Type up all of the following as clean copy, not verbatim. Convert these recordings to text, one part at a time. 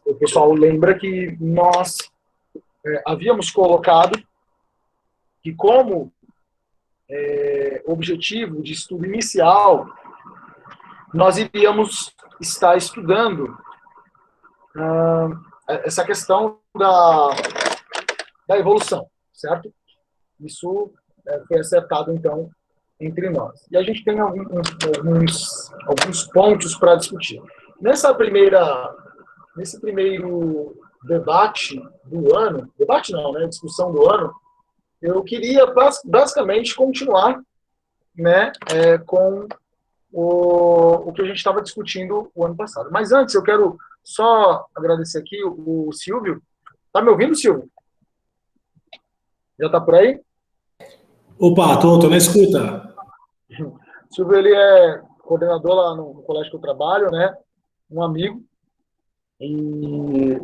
o pessoal lembra que nós havíamos colocado que como objetivo de estudo inicial, nós iríamos estar estudando essa questão da evolução, certo? Isso foi acertado, então, entre nós. E a gente tem alguns pontos para discutir. Nesse primeiro debate do ano, debate não, né? Discussão do ano, eu queria basicamente continuar, né, com o que a gente estava discutindo o ano passado. Mas antes, eu quero só agradecer aqui o Silvio. Tá me ouvindo, Silvio? Já está por aí? Opa, tô na escuta. O Silvio, ele é coordenador lá no colégio que eu trabalho, né? Um amigo. E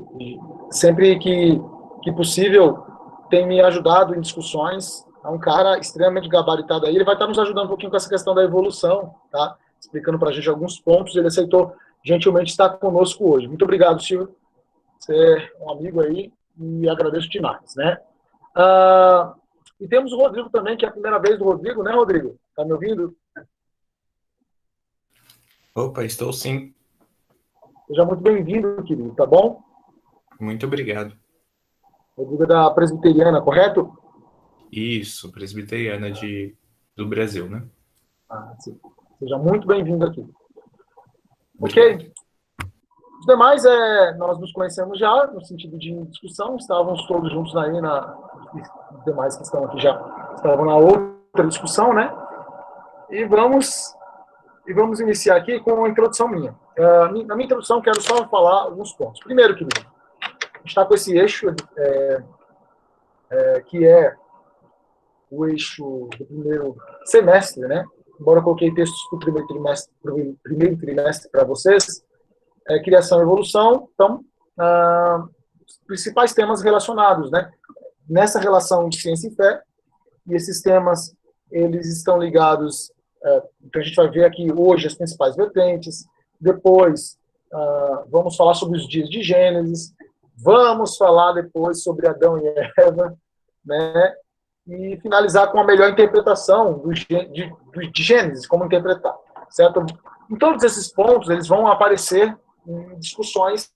sempre que possível tem me ajudado em discussões. É um cara extremamente gabaritado aí. Ele vai estar nos ajudando um pouquinho com essa questão da evolução, tá? Explicando para a gente alguns pontos. Ele aceitou gentilmente estar conosco hoje. Muito obrigado, Silvio. Você é um amigo aí e agradeço demais, né? E temos o Rodrigo também, que é a primeira vez do Rodrigo, né, Rodrigo? Tá me ouvindo? Opa, estou sim. Seja muito bem-vindo, querido, tá bom? Muito obrigado. Rodrigo é da Presbiteriana, correto? Isso, presbiteriana do Brasil, né? Sim. Seja muito bem-vindo aqui. Obrigado. Ok? Os demais, nós nos conhecemos já, no sentido de discussão, estávamos todos juntos aí, os demais que estão aqui já estavam na outra discussão, né? E vamos iniciar aqui com uma introdução minha. Na minha introdução, quero só falar alguns pontos. Primeiro, querido, a gente está com esse eixo, que é o eixo do primeiro semestre, né? Embora eu coloquei textos do primeiro trimestre para vocês, criação e evolução, então, os principais temas relacionados, né? Nessa relação de ciência e fé, e esses temas, eles estão ligados, então a gente vai ver aqui hoje as principais vertentes, depois vamos falar sobre os dias de Gênesis, vamos falar depois sobre Adão e Eva, né? E finalizar com a melhor interpretação de Gênesis, como interpretar, certo? Em todos esses pontos, eles vão aparecer em discussões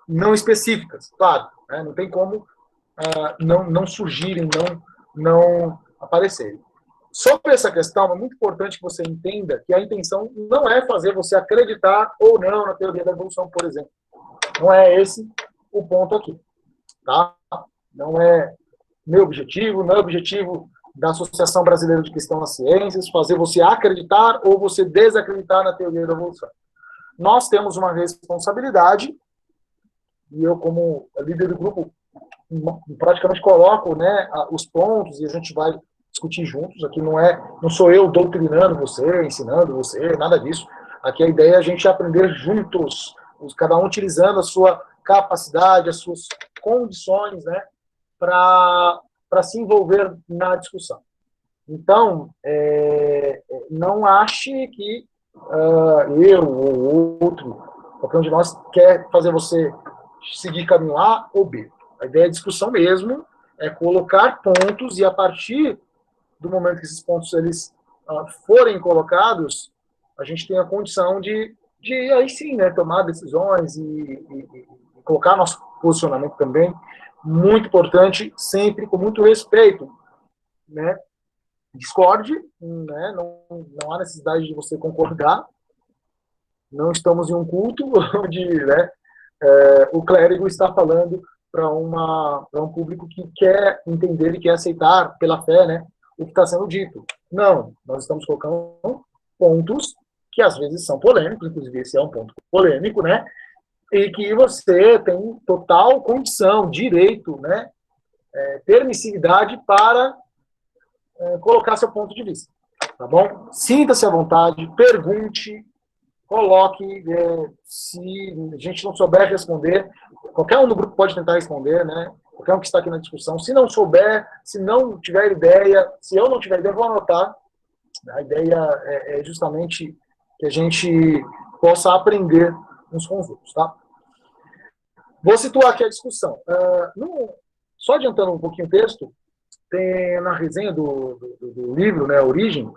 não específicas, claro, né? Não tem como não surgirem, não aparecerem. Sobre essa questão, é muito importante que você entenda que a intenção não é fazer você acreditar ou não na teoria da evolução, por exemplo. Não é esse o ponto aqui, tá? Não é meu objetivo, não é o objetivo da Associação Brasileira de Cristãos nas Ciências, fazer você acreditar ou você desacreditar na teoria da evolução. Nós temos uma responsabilidade, e eu, como líder do grupo, praticamente coloco, né, os pontos e a gente vai discutir juntos. Aqui não sou eu doutrinando você, ensinando você, nada disso. Aqui a ideia é a gente aprender juntos, cada um utilizando a sua capacidade, as suas condições, né, para se envolver na discussão. Então, não ache que eu ou outro, qualquer um de nós, quer fazer você seguir caminho A ou B. A ideia é discussão mesmo, é colocar pontos e a partir do momento que esses pontos eles forem colocados, a gente tem a condição de aí sim, né, tomar decisões e colocar nosso posicionamento também. Muito importante, sempre com muito respeito, né? Discorde, né? Não há necessidade de você concordar. Não estamos em um culto onde, né, o clérigo está falando para um público que quer entender e quer aceitar pela fé, né, o que está sendo dito. Não, nós estamos colocando pontos que às vezes são polêmicos, inclusive esse é um ponto polêmico, né, e que você tem total condição, direito, né, permissividade para colocar seu ponto de vista, tá bom? Sinta-se à vontade, pergunte, coloque, se a gente não souber responder, qualquer um do grupo pode tentar responder, né? Qualquer um que está aqui na discussão. Se não souber, se não tiver ideia, se eu não tiver ideia, eu vou anotar. A ideia é justamente que a gente possa aprender uns com os outros, tá? Vou situar aqui a discussão. Só adiantando um pouquinho o texto, tem na resenha do livro, né, Origem,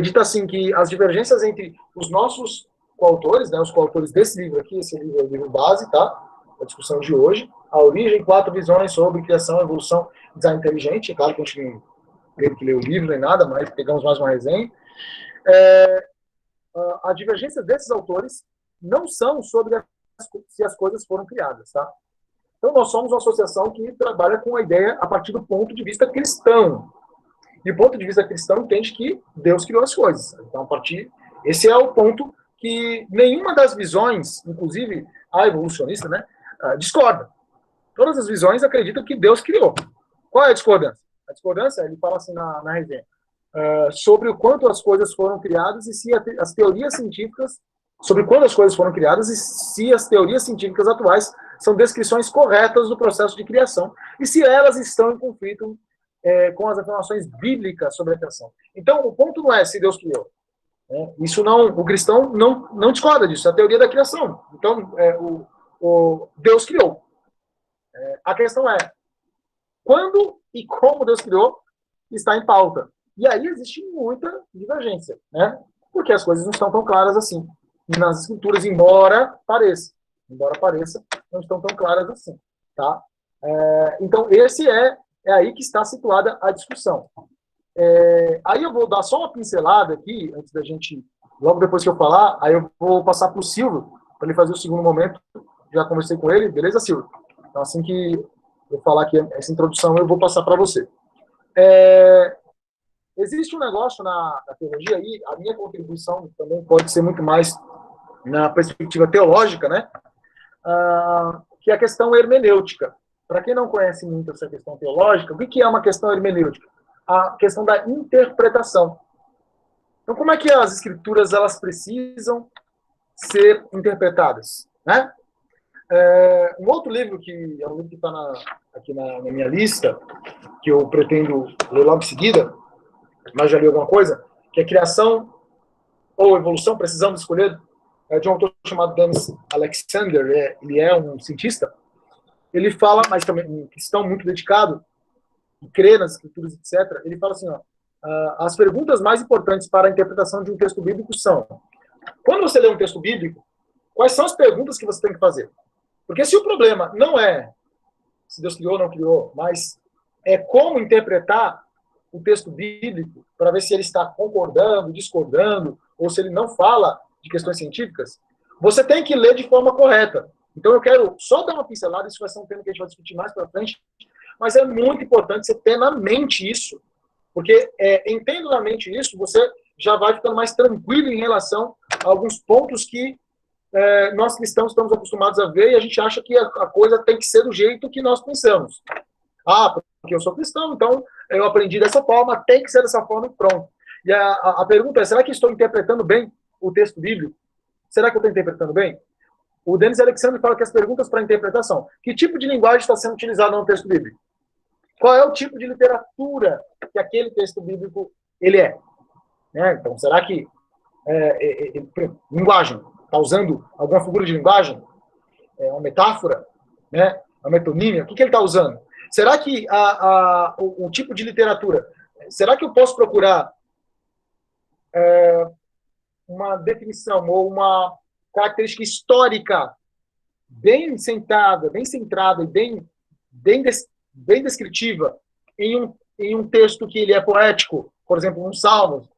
dita assim que as divergências entre os nossos coautores, né, os coautores desse livro aqui, esse livro é o livro base, tá? A discussão de hoje, A Origem, 4 visões sobre criação, evolução e design inteligente. É claro que a gente não teve que ler o livro nem nada, mas pegamos mais uma resenha. A divergência desses autores não são sobre se as coisas foram criadas, tá? Então, nós somos uma associação que trabalha com a ideia a partir do ponto de vista cristão. E o ponto de vista cristão entende que Deus criou as coisas. Então, esse é o ponto que nenhuma das visões, inclusive a evolucionista, né, discorda. Todas as visões acreditam que Deus criou. Qual é a discordância? A discordância, ele fala assim na resenha, sobre o quanto as coisas foram criadas e se as teorias científicas, sobre quando as coisas foram criadas e se as teorias científicas atuais são descrições corretas do processo de criação e se elas estão em conflito com as afirmações bíblicas sobre a criação. Então, o ponto não é se Deus criou. Isso não, o cristão não discorda disso, é a teoria da criação. Então, o Deus criou. A questão é quando e como Deus criou está em pauta. E aí existe muita divergência, né? Porque as coisas não estão tão claras assim. Nas escrituras, embora pareça, não estão tão claras assim, tá? Então, esse é aí que está situada a discussão. Aí eu vou dar só uma pincelada aqui, antes da gente, logo depois que eu falar, aí eu vou passar para o Silvio, para ele fazer o segundo momento. Já conversei com ele, beleza, Silvio? Então, assim que eu falar aqui essa introdução, eu vou passar para você. Existe um negócio na teologia aí, a minha contribuição também pode ser muito mais na perspectiva teológica, né? Que é a questão hermenêutica. Para quem não conhece muito essa questão teológica, o que é uma questão hermenêutica? A questão da interpretação. Então, como é que as escrituras elas precisam ser interpretadas, né? Um outro livro que é um livro que está aqui na minha lista, que eu pretendo ler logo em seguida, mas já li alguma coisa, que é Criação ou Evolução, Precisamos Escolher, de um autor chamado Dennis Alexander. Ele é um cientista. Ele fala, mas também um cristão muito dedicado, que crê nas escrituras, etc. Ele fala assim, as perguntas mais importantes para a interpretação de um texto bíblico são: quando você lê um texto bíblico, quais são as perguntas que você tem que fazer? Porque se o problema não é se Deus criou ou não criou, mas é como interpretar o texto bíblico para ver se ele está concordando, discordando, ou se ele não fala de questões científicas, você tem que ler de forma correta. Então eu quero só dar uma pincelada, isso vai ser um tema que a gente vai discutir mais para frente, mas é muito importante você ter na mente isso, porque entendo na mente isso, você já vai ficando mais tranquilo em relação a alguns pontos que nós cristãos estamos acostumados a ver e a gente acha que a coisa tem que ser do jeito que nós pensamos. Porque eu sou cristão, então eu aprendi dessa forma, tem que ser dessa forma e pronto. E a pergunta é, será que estou interpretando bem o texto bíblico? Será que eu estou interpretando bem? O Dennis Alexander fala que as perguntas para interpretação: que tipo de linguagem está sendo utilizada no texto bíblico? Qual é o tipo de literatura que aquele texto bíblico ele é? Então, será que linguagem está usando alguma figura de linguagem? Uma metáfora? Uma metonímia? O que ele está usando? Será que o tipo de literatura, será que eu posso procurar uma definição ou uma característica histórica bem sentada, bem centrada e bem descritiva em um texto que ele é poético, por exemplo, um salmo?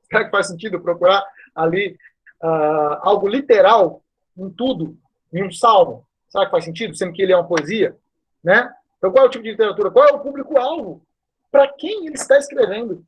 Será que faz sentido procurar ali algo literal em tudo, em um salmo? Será que faz sentido, sendo que ele é uma poesia? Né? Então, qual é o tipo de literatura? Qual é o público-alvo? Para quem ele está escrevendo?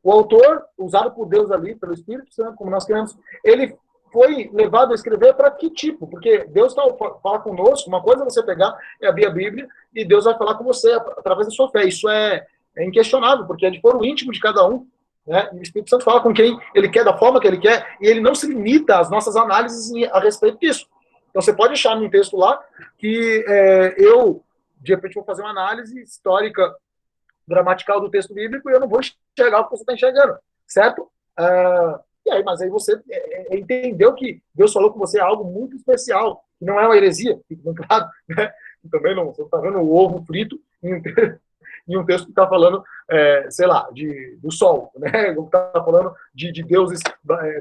O autor, usado por Deus ali, pelo Espírito Santo, como nós queremos, ele foi levado a escrever para que tipo? Porque Deus fala conosco, uma coisa é você pegar e abrir a Bíblia e Deus vai falar com você através da sua fé. Isso é inquestionável, porque é de foro íntimo de cada um. Né? E o Espírito Santo fala com quem ele quer, da forma que ele quer, e ele não se limita às nossas análises a respeito disso. Então você pode achar num texto lá que eu, de repente, vou fazer uma análise histórica, gramatical do texto bíblico e eu não vou enxergar o que você está enxergando, certo? Mas aí você entendeu que Deus falou com você algo muito especial que não é uma heresia, fica bem claro, né? E também não, você não está vendo o ovo frito em um texto que está falando, sei lá, do sol, né? Não está falando de deuses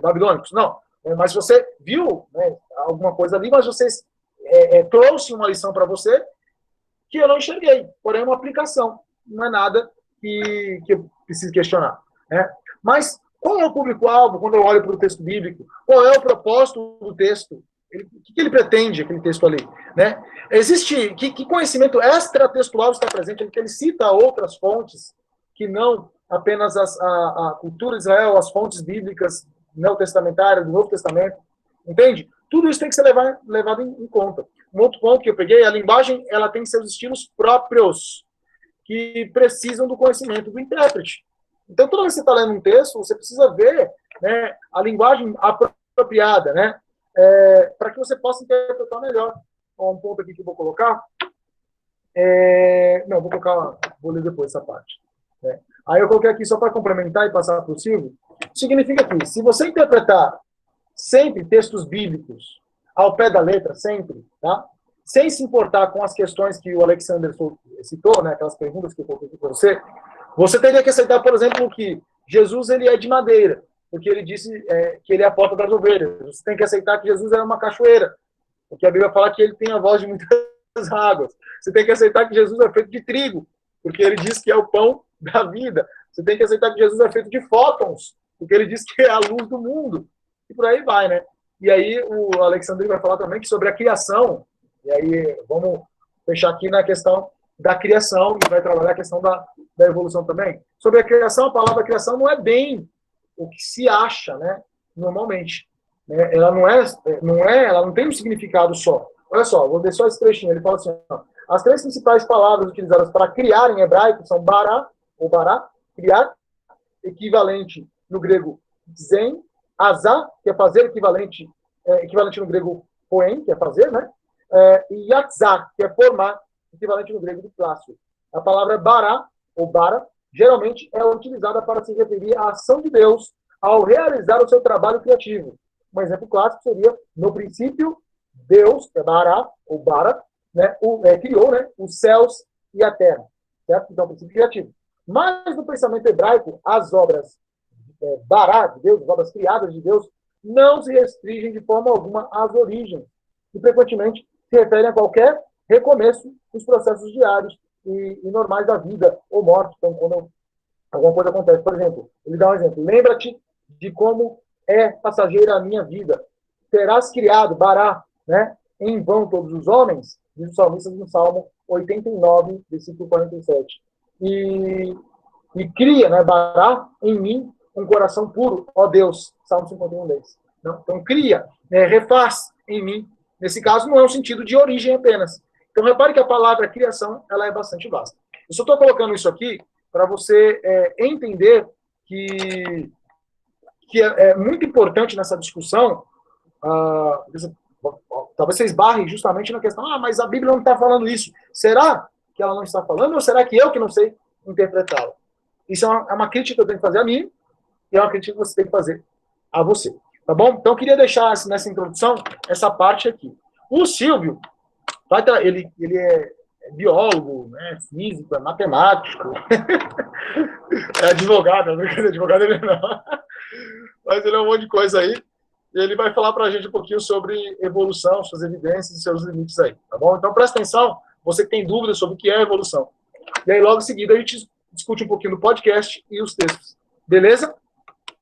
babilônicos, não. Mas você viu, né, alguma coisa ali, mas você trouxe uma lição para você que eu não enxerguei, porém uma aplicação, não é nada que eu preciso questionar, né? Mas qual é o público-alvo quando eu olho para o texto bíblico? Qual é o propósito do texto? O que ele pretende, aquele texto ali? Né? Existe, que conhecimento extratextual está presente? Ele cita outras fontes que não apenas a cultura de Israel, as fontes bíblicas neotestamentárias, do Novo Testamento, entende? Tudo isso tem que ser levado em conta. Um outro ponto que eu peguei, a linguagem ela tem seus estilos próprios, que precisam do conhecimento do intérprete. Então, toda vez que você está lendo um texto, você precisa ver, né, a linguagem apropriada, né, para que você possa interpretar melhor. Um ponto aqui que eu vou colocar. Não, vou ler depois essa parte. Né? Aí eu coloquei aqui só para complementar e passar para o Silvio. Significa que, se você interpretar sempre textos bíblicos ao pé da letra, sempre, tá? Sem se importar com as questões que o Alexander citou, né, aquelas perguntas que eu coloquei para você teria que aceitar, por exemplo, que Jesus ele é de madeira, porque ele disse que ele é a porta das ovelhas. Você tem que aceitar que Jesus é uma cachoeira, porque a Bíblia fala que ele tem a voz de muitas águas. Você tem que aceitar que Jesus é feito de trigo, porque ele diz que é o pão da vida. Você tem que aceitar que Jesus é feito de fótons, porque ele diz que é a luz do mundo. E por aí vai, né? E aí o Alexandre vai falar também que sobre a criação, e aí vamos fechar aqui na questão da criação, e vai trabalhar a questão da evolução também. Sobre a criação, a palavra criação não é bem o que se acha, né? Normalmente. Né? Ela ela não tem um significado só. Olha só, vou ver só esse trechinho. Ele fala assim, ó, as três principais palavras utilizadas para criar em hebraico são bará, ou bará, criar, equivalente no grego zen, azá, que é fazer, equivalente no grego poem, que é fazer, né? E yatzar, que é formar, equivalente no grego de plástico. A palavra bará, ou bara, geralmente é utilizada para se referir à ação de Deus ao realizar o seu trabalho criativo. Um exemplo clássico seria, no princípio, Deus, que é bará, ou bara, né, criou, né, os céus e a terra. Certo? Então, o princípio criativo. Mas no pensamento hebraico, as obras bará de Deus, as obras criadas de Deus, não se restringem de forma alguma às origens, e frequentemente se referem a qualquer recomeço dos processos diários e normais da vida ou morte. Então, quando alguma coisa acontece, por exemplo, ele dá um exemplo: lembra-te de como é passageira a minha vida. Terás criado, bará, né, em vão todos os homens, diz o salmista no Salmo 89, versículo 47. E cria, né, bará, em mim um coração puro, ó Deus, Salmo 51, 10. Então, cria, refaz em mim. Nesse caso, não é um sentido de origem apenas. Então, repare que a palavra criação, ela é bastante vasta. Eu só estou colocando isso aqui para você entender que é muito importante nessa discussão, talvez você esbarre justamente na questão, mas a Bíblia não está falando isso. Será que ela não está falando, ou será que eu que não sei interpretá-la? Isso é uma crítica que eu tenho que fazer a mim, e é uma crítica que você tem que fazer a você. Tá bom? Então, eu queria deixar nessa introdução essa parte aqui. O Silvio, ele é biólogo, né, físico, é matemático, é advogado, não é advogado ele não, mas ele é um monte de coisa aí, e ele vai falar para a gente um pouquinho sobre evolução, suas evidências e seus limites aí, tá bom? Então, presta atenção, você que tem dúvidas sobre o que é evolução. E aí, logo em seguida, a gente discute um pouquinho do podcast e os textos. Beleza?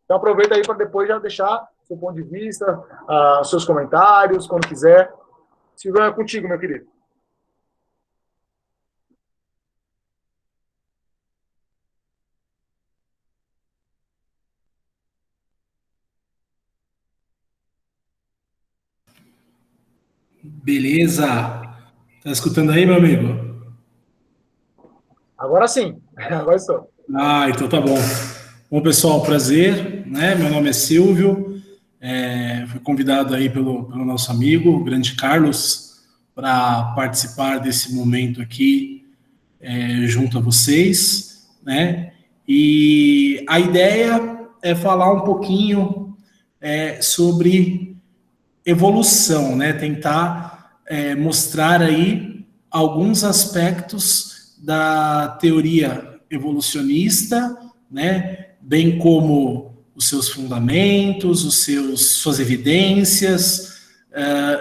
Então, aproveita aí para depois já deixar seu ponto de vista, seus comentários, quando quiser. Silvio, é contigo, meu querido. Beleza. Tá escutando aí, meu amigo? Agora sim. Agora estou. Então tá bom. Bom, pessoal, prazer, né? Meu nome é Silvio. Fui convidado aí pelo nosso amigo, o grande Carlos, para participar desse momento aqui junto a vocês, né? E a ideia é falar um pouquinho sobre evolução, né? Tentar mostrar aí alguns aspectos da teoria evolucionista, né, bem como os seus fundamentos, suas evidências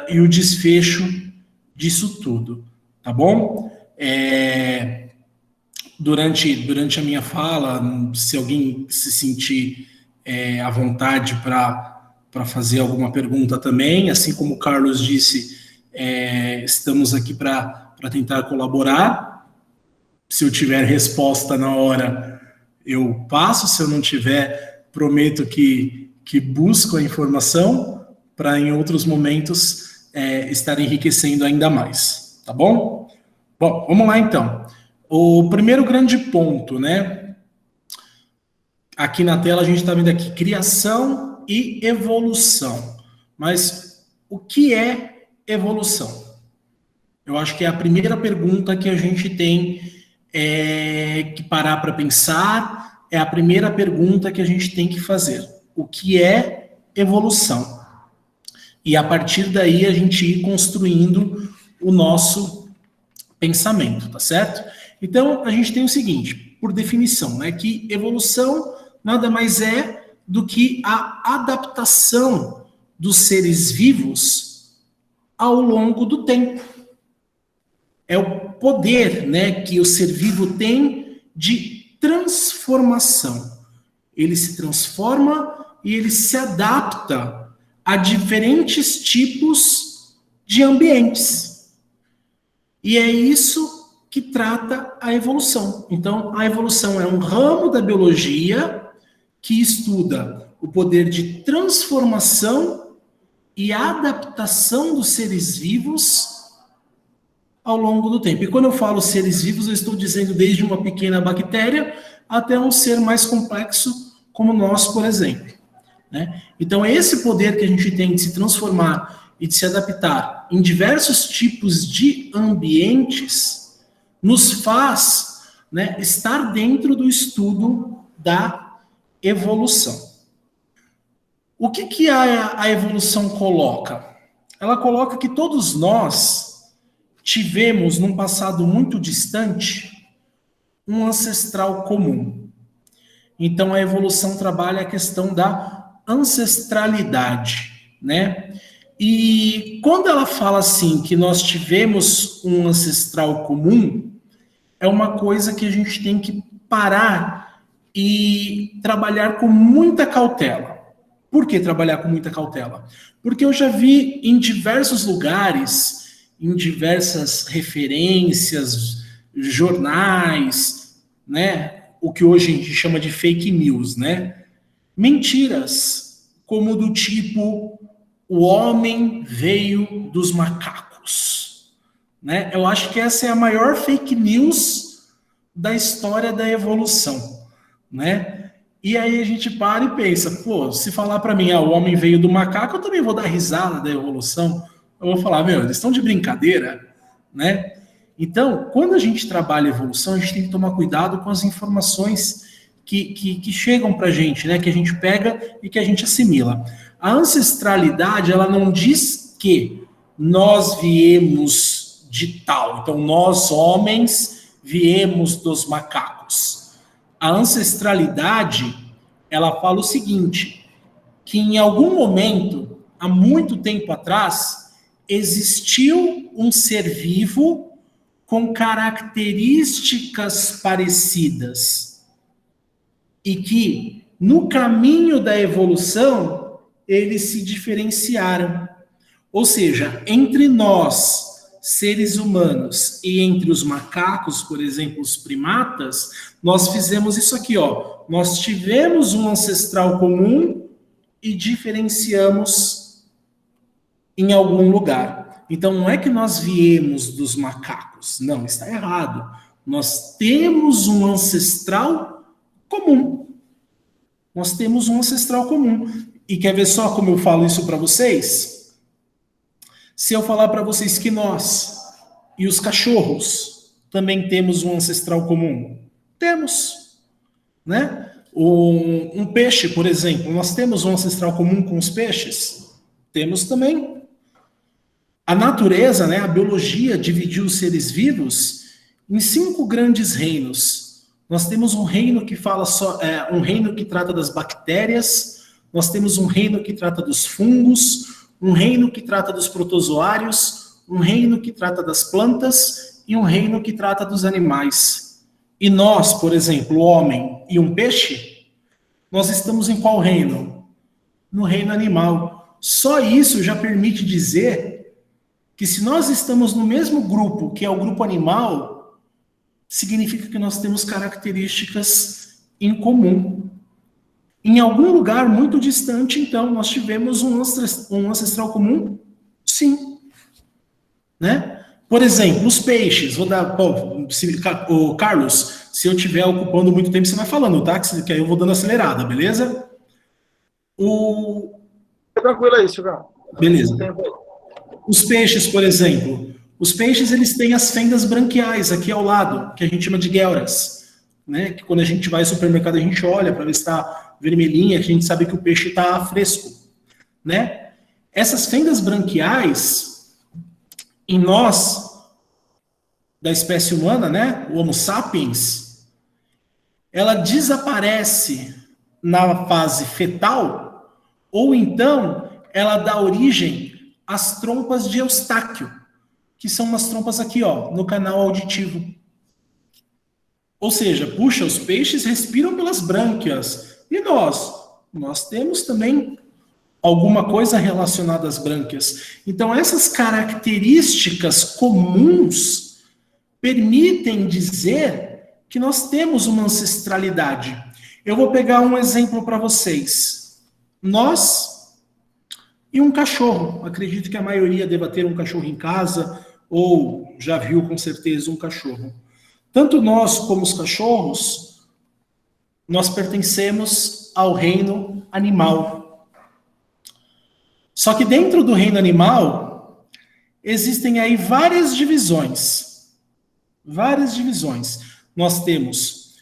e o desfecho disso tudo, tá bom? Durante a minha fala, se alguém se sentir à vontade para fazer alguma pergunta também, assim como o Carlos disse, estamos aqui para tentar colaborar. Se eu tiver resposta na hora, eu passo. Se eu não tiver, prometo que busco a informação para em outros momentos estar enriquecendo ainda mais, tá bom? Bom, vamos lá então. O primeiro grande ponto, né? Aqui na tela a gente está vendo aqui criação e evolução. Mas o que é evolução? Eu acho que é a primeira pergunta que a gente tem que parar para pensar, é a primeira pergunta que a gente tem que fazer. O que é evolução? E a partir daí a gente ir construindo o nosso pensamento, tá certo? Então, a gente tem o seguinte, por definição, né, que evolução nada mais é do que a adaptação dos seres vivos ao longo do tempo. É o poder, né, que o ser vivo tem de transformação. Ele se transforma e ele se adapta a diferentes tipos de ambientes. E é isso que trata a evolução. Então, a evolução é um ramo da biologia que estuda o poder de transformação e adaptação dos seres vivos ao longo do tempo. E quando eu falo seres vivos, eu estou dizendo desde uma pequena bactéria até um ser mais complexo, como nós, por exemplo, né? Então, esse poder que a gente tem de se transformar e de se adaptar em diversos tipos de ambientes nos faz, né, estar dentro do estudo da evolução. O que a evolução coloca? Ela coloca que todos nós tivemos, num passado muito distante, um ancestral comum. Então, a evolução trabalha a questão da ancestralidade, né? E quando ela fala assim, que nós tivemos um ancestral comum, é uma coisa que a gente tem que parar e trabalhar com muita cautela. Por que trabalhar com muita cautela? Porque eu já vi em diversos lugares, em diversas referências, jornais, né? O que hoje a gente chama de fake news, né? Mentiras, como do tipo, o homem veio dos macacos, né? Eu acho que essa é a maior fake news da história da evolução, né? E aí a gente para e pensa, pô, se falar para mim, o homem veio do macaco, eu também vou dar risada da evolução. Eu vou falar, eles estão de brincadeira, né? Então, quando a gente trabalha evolução, a gente tem que tomar cuidado com as informações que chegam para a gente, né? Que a gente pega e que a gente assimila. A ancestralidade, ela não diz que nós viemos de tal. Então, nós, homens, viemos dos macacos. A ancestralidade, ela fala o seguinte, que em algum momento, há muito tempo atrás, existiu um ser vivo com características parecidas e que, no caminho da evolução, eles se diferenciaram. Ou seja, entre nós, seres humanos, e entre os macacos, por exemplo, os primatas, nós fizemos isso aqui, ó. Nós tivemos um ancestral comum e diferenciamos em algum lugar. Então, não é que nós viemos dos macacos. Não, está errado. Nós temos um ancestral comum. Nós temos um ancestral comum. E quer ver só como eu falo isso para vocês? Se eu falar para vocês que nós e os cachorros também temos um ancestral comum, temos, né? Um peixe, por exemplo, nós temos um ancestral comum com os peixes? Temos também. A natureza, né, a biologia, dividiu os seres vivos em 5 grandes reinos. Nós temos um reino que fala um reino que trata das bactérias, nós temos um reino que trata dos fungos, um reino que trata dos protozoários, um reino que trata das plantas e um reino que trata dos animais. E nós, por exemplo, o homem e um peixe, nós estamos em qual reino? No reino animal. Só isso já permite dizer que se nós estamos no mesmo grupo, que é o grupo animal, significa que nós temos características em comum. Em algum lugar muito distante, então, nós tivemos um ancestral comum? Sim. Né? Por exemplo, os peixes. Vou dar... Carlos, se eu estiver ocupando muito tempo, você vai falando, tá? Que aí eu vou dando acelerada, beleza? Tranquilo aí, Silvão. Beleza. Os peixes, por exemplo, os peixes eles têm as fendas branquiais aqui ao lado, que a gente chama de guelras, né? Que quando a gente vai ao supermercado a gente olha para ver se está vermelhinha, que a gente sabe que o peixe está fresco, né? Essas fendas branquiais, em nós, da espécie humana, né? O Homo sapiens, ela desaparece na fase fetal, ou então ela dá origem as trompas de Eustáquio, que são umas trompas aqui, ó, no canal auditivo. Ou seja, puxa, os peixes respiram pelas brânquias. E nós temos também alguma coisa relacionada às brânquias. Então, essas características comuns permitem dizer que nós temos uma ancestralidade. Eu vou pegar um exemplo para vocês. Nós e um cachorro. Acredito que a maioria deva ter um cachorro em casa ou já viu com certeza um cachorro. Tanto nós como os cachorros, nós pertencemos ao reino animal. Só que dentro do reino animal existem aí várias divisões. Várias divisões. Nós temos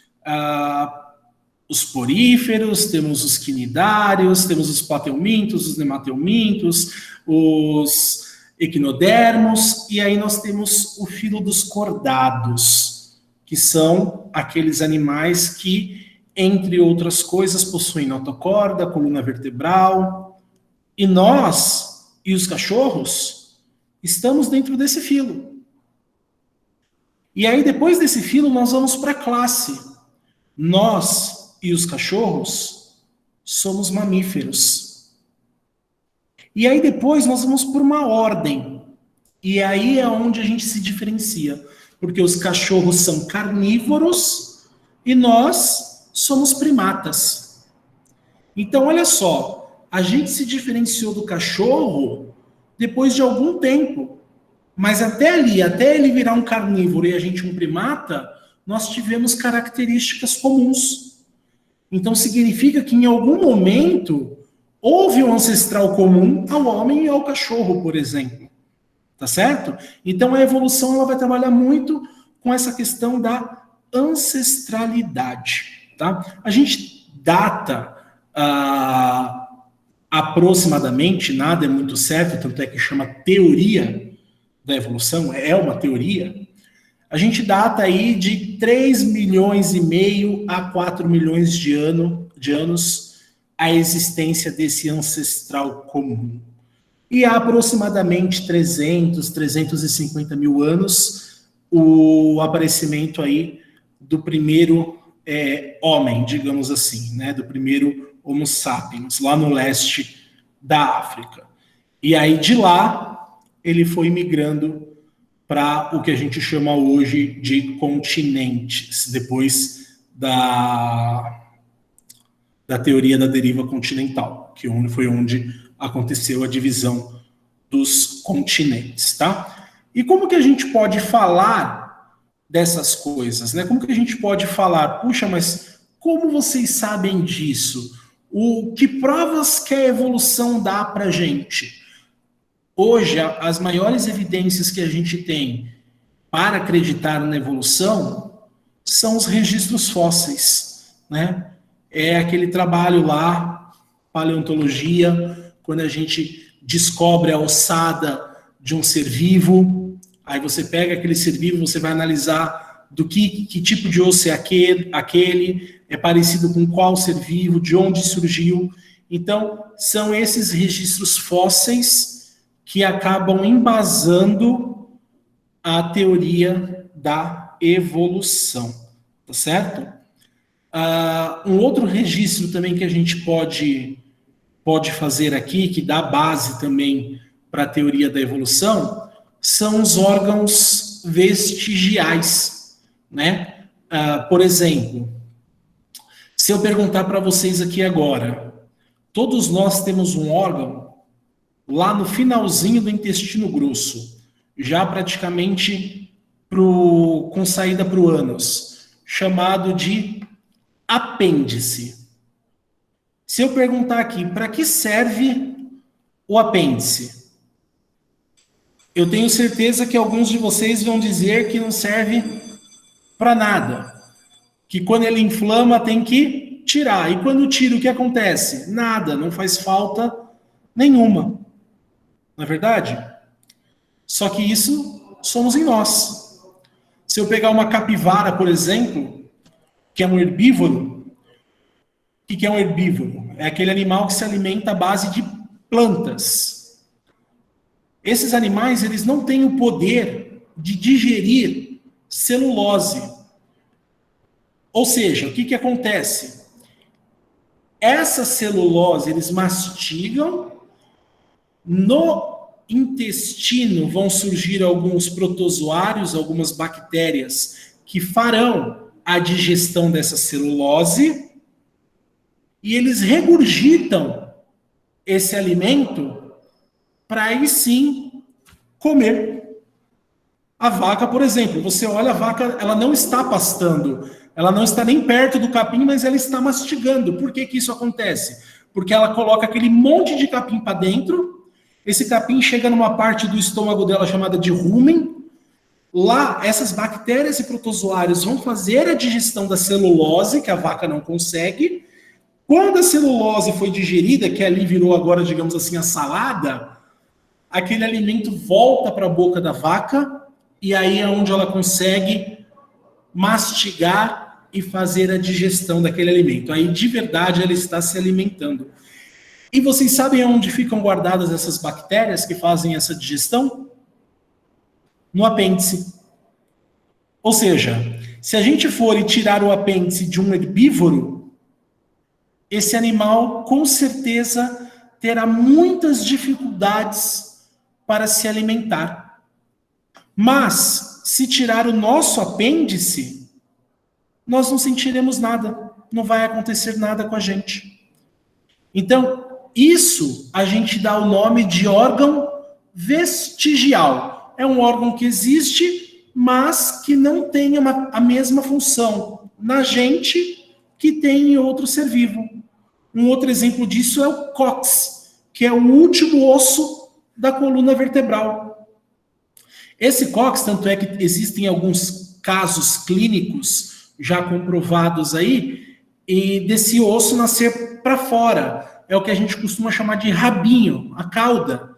os poríferos, temos os quinidários, temos os plateumintos, os nemateumintos, os equinodermos, e aí nós temos o filo dos cordados, que são aqueles animais que, entre outras coisas, possuem notocorda, coluna vertebral, e nós e os cachorros estamos dentro desse filo. E aí, depois desse filo, nós vamos para a classe. Nós e os cachorros somos mamíferos. E aí depois nós vamos por uma ordem. E aí é onde a gente se diferencia. Porque os cachorros são carnívoros e nós somos primatas. Então, olha só, a gente se diferenciou do cachorro depois de algum tempo. Mas até ele virar um carnívoro e a gente um primata, nós tivemos características comuns. Então significa que em algum momento houve um ancestral comum ao homem e ao cachorro, por exemplo. Tá certo? Então a evolução ela vai trabalhar muito com essa questão da ancestralidade. Tá? A gente data aproximadamente, nada é muito certo, tanto é que chama teoria da evolução, é uma teoria. A gente data aí de 3,5 milhões a 4 milhões de anos a existência desse ancestral comum. E há aproximadamente 350 mil anos o aparecimento aí do primeiro homem, digamos assim, né, do primeiro Homo sapiens, lá no leste da África. E aí de lá ele foi migrando para o que a gente chama hoje de continentes, depois da teoria da deriva continental, que foi onde aconteceu a divisão dos continentes, tá? E como que a gente pode falar dessas coisas, né? Como que a gente pode falar, puxa, mas como vocês sabem disso? Que provas que a evolução dá para a gente? Hoje, as maiores evidências que a gente tem para acreditar na evolução são os registros fósseis, né? É aquele trabalho lá, paleontologia, quando a gente descobre a ossada de um ser vivo. Aí você pega aquele ser vivo, você vai analisar do que tipo de osso é aquele, é parecido com qual ser vivo, de onde surgiu. Então, são esses registros fósseis que acabam embasando a teoria da evolução, tá certo? Um outro registro também que a gente pode fazer aqui, que dá base também para a teoria da evolução, são os órgãos vestigiais, né? Por exemplo, se eu perguntar para vocês aqui agora, todos nós temos um órgão lá no finalzinho do intestino grosso, já praticamente com saída para o ânus, chamado de apêndice. Se eu perguntar aqui, para que serve o apêndice? Eu tenho certeza que alguns de vocês vão dizer que não serve para nada. Que quando ele inflama tem que tirar. E quando tira, o que acontece? Nada, não faz falta nenhuma. Não é verdade? Só que isso somos em nós. Se eu pegar uma capivara, por exemplo, que é um herbívoro, o que é um herbívoro? É aquele animal que se alimenta à base de plantas. Esses animais, eles não têm o poder de digerir celulose. Ou seja, o que acontece? Essa celulose, eles mastigam, no intestino vão surgir alguns protozoários, algumas bactérias que farão a digestão dessa celulose e eles regurgitam esse alimento para aí sim comer. A vaca, por exemplo, você olha a vaca, ela não está pastando, ela não está nem perto do capim, mas ela está mastigando. Por que isso acontece? Porque ela coloca aquele monte de capim para dentro, esse capim chega numa parte do estômago dela chamada de rumen. Lá, essas bactérias e protozoários vão fazer a digestão da celulose, que a vaca não consegue. Quando a celulose foi digerida, que ali virou agora, digamos assim, a salada, aquele alimento volta para a boca da vaca, e aí é onde ela consegue mastigar e fazer a digestão daquele alimento. Aí, de verdade, ela está se alimentando. E vocês sabem onde ficam guardadas essas bactérias que fazem essa digestão? No apêndice. Ou seja, se a gente for e tirar o apêndice de um herbívoro, esse animal com certeza terá muitas dificuldades para se alimentar. Mas, se tirar o nosso apêndice, nós não sentiremos nada, não vai acontecer nada com a gente. Então, isso a gente dá o nome de órgão vestigial. É um órgão que existe, mas que não tem a mesma função na gente que tem em outro ser vivo. Um outro exemplo disso é o cóccix, que é o último osso da coluna vertebral. Esse cóccix, tanto é que existem alguns casos clínicos já comprovados aí, e desse osso nascer para fora. É o que a gente costuma chamar de rabinho, a cauda.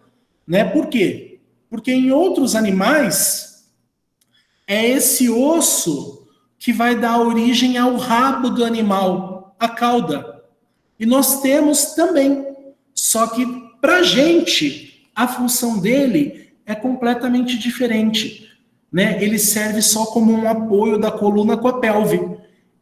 Né? Por quê? Porque em outros animais, é esse osso que vai dar origem ao rabo do animal, a cauda. E nós temos também. Só que, para a gente, a função dele é completamente diferente. Né? Ele serve só como um apoio da coluna com a pelve.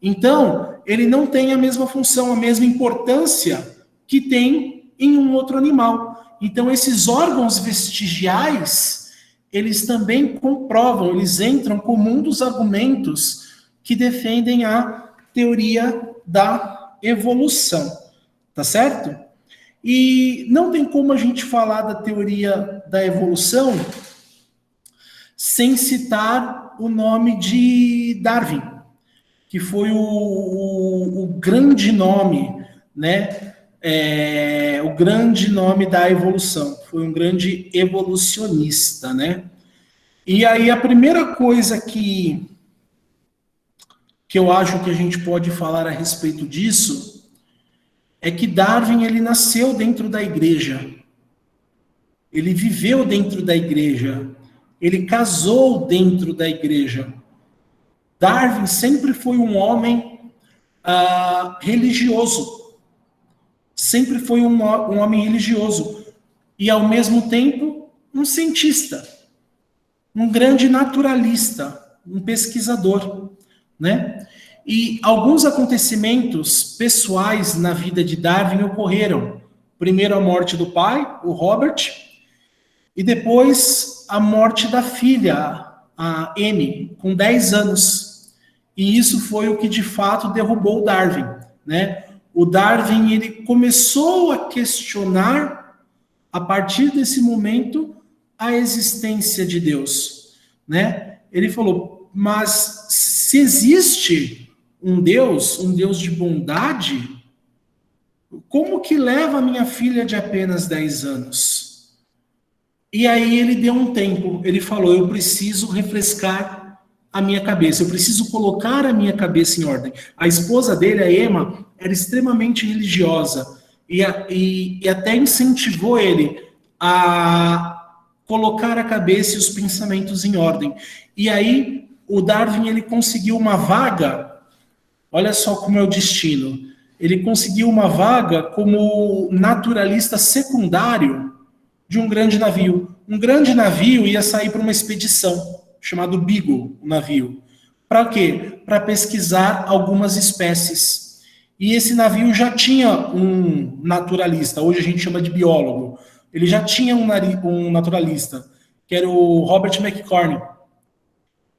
Então, ele não tem a mesma função, a mesma importância que tem em um outro animal. Então, esses órgãos vestigiais, eles também comprovam, eles entram como um dos argumentos que defendem a teoria da evolução. Tá certo? E não tem como a gente falar da teoria da evolução sem citar o nome de Darwin, que foi o grande nome, né? O grande nome da evolução. Foi um grande evolucionista, né? E aí a primeira coisa que eu acho que a gente pode falar a respeito disso é que Darwin, ele nasceu dentro da igreja. ele viveu dentro da igreja, ele casou dentro da igreja. Darwin sempre foi um homem religioso, sempre foi um homem religioso, e ao mesmo tempo um cientista, um grande naturalista, um pesquisador, né? E alguns acontecimentos pessoais na vida de Darwin ocorreram. Primeiro a morte do pai, o Robert, e depois a morte da filha, a Amy, com 10 anos. E isso foi o que de fato derrubou o Darwin, né? O Darwin, ele começou a questionar, a partir desse momento, a existência de Deus, né? Ele falou, mas se existe um Deus de bondade, como que leva a minha filha de apenas 10 anos? E aí ele deu um tempo, ele falou, eu preciso refrescar a minha cabeça, eu preciso colocar a minha cabeça em ordem. A esposa dele, a Emma, era extremamente religiosa e até incentivou ele a colocar a cabeça e os pensamentos em ordem. E aí o Darwin, ele conseguiu uma vaga, olha só como é o destino, ele conseguiu uma vaga como naturalista secundário de um grande navio. Um grande navio ia sair para uma expedição, chamado Beagle, o navio. Para quê? Para pesquisar algumas espécies. E esse navio já tinha um naturalista, hoje a gente chama de biólogo. Ele já tinha um naturalista, que era o Robert McCormick.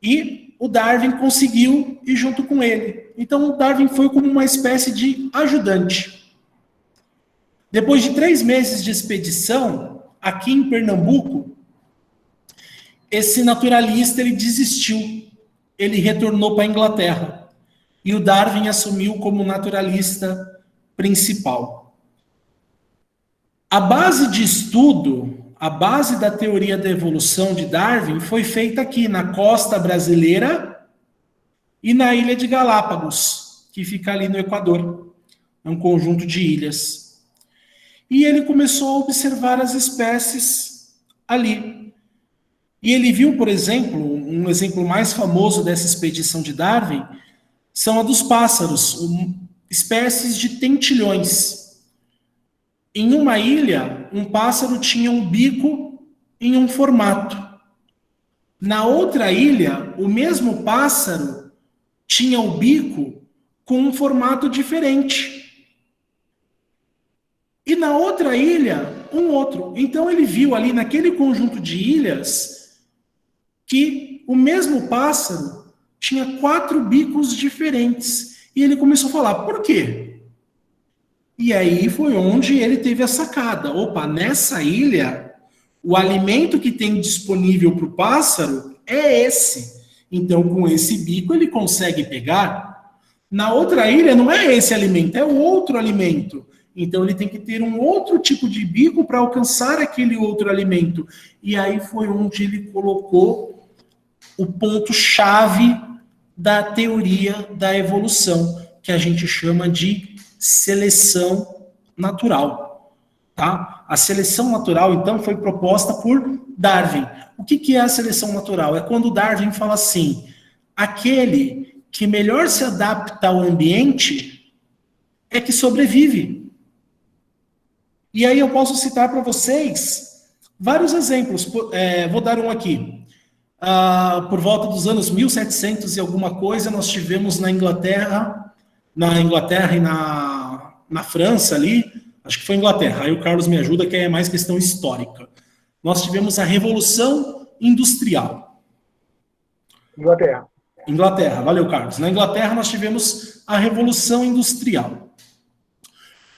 E o Darwin conseguiu ir junto com ele. Então o Darwin foi como uma espécie de ajudante. Depois de 3 meses de expedição, aqui em Pernambuco, esse naturalista, ele desistiu. Ele retornou para a Inglaterra. E o Darwin assumiu como naturalista principal. A base de estudo, a base da teoria da evolução de Darwin foi feita aqui na costa brasileira e na ilha de Galápagos, que fica ali no Equador. É um conjunto de ilhas. E ele começou a observar as espécies ali. E ele viu, por exemplo, um exemplo mais famoso dessa expedição de Darwin, são a dos pássaros, espécies de tentilhões. Em uma ilha, um pássaro tinha um bico em um formato. Na outra ilha, o mesmo pássaro tinha o bico com um formato diferente. E na outra ilha, um outro. Então ele viu ali naquele conjunto de ilhas que o mesmo pássaro tinha 4 bicos diferentes. E ele começou a falar, por quê? E aí foi onde ele teve a sacada. Opa, nessa ilha, o alimento que tem disponível para o pássaro é esse. Então, com esse bico, ele consegue pegar. Na outra ilha, não é esse alimento, é o outro alimento. Então, ele tem que ter um outro tipo de bico para alcançar aquele outro alimento. E aí foi onde ele colocou o ponto-chave da teoria da evolução, que a gente chama de seleção natural. Tá? A seleção natural, então, foi proposta por Darwin. O que é a seleção natural? É quando Darwin fala assim, aquele que melhor se adapta ao ambiente é que sobrevive. E aí eu posso citar para vocês vários exemplos. Vou dar um aqui. Por volta dos anos 1700 e alguma coisa, nós tivemos na Inglaterra e na França ali, acho que foi Inglaterra, aí o Carlos me ajuda, que é mais questão histórica. Nós tivemos a Revolução Industrial. Inglaterra, valeu, Carlos. Na Inglaterra nós tivemos a Revolução Industrial.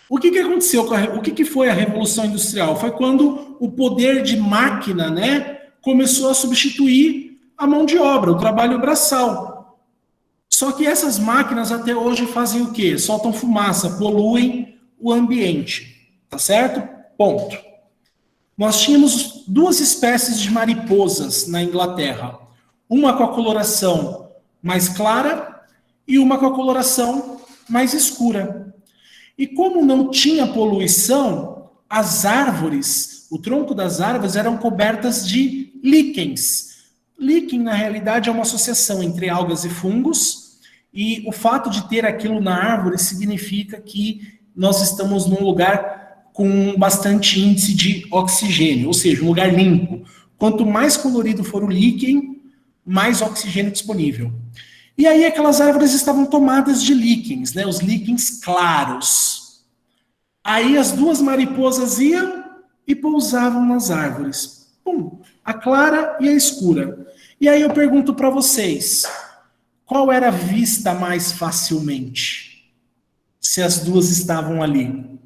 O que aconteceu? O que foi a Revolução Industrial? Foi quando o poder de máquina, né, começou a substituir a mão de obra, o trabalho braçal. Só que essas máquinas até hoje fazem o quê? Soltam fumaça, poluem o ambiente. Tá certo? Ponto. Nós tínhamos 2 espécies de mariposas na Inglaterra. Uma com a coloração mais clara e uma com a coloração mais escura. E como não tinha poluição, as árvores o tronco das árvores eram cobertas de líquens. Líquen, na realidade, é uma associação entre algas e fungos, e o fato de ter aquilo na árvore significa que nós estamos num lugar com bastante índice de oxigênio, ou seja, um lugar limpo. Quanto mais colorido for o líquen, mais oxigênio disponível. E aí aquelas árvores estavam tomadas de líquens, né, os líquens claros. Aí as duas mariposas iam e pousavam nas árvores. A clara e a escura. E aí eu pergunto para vocês, qual era vista mais facilmente? Se as duas estavam ali?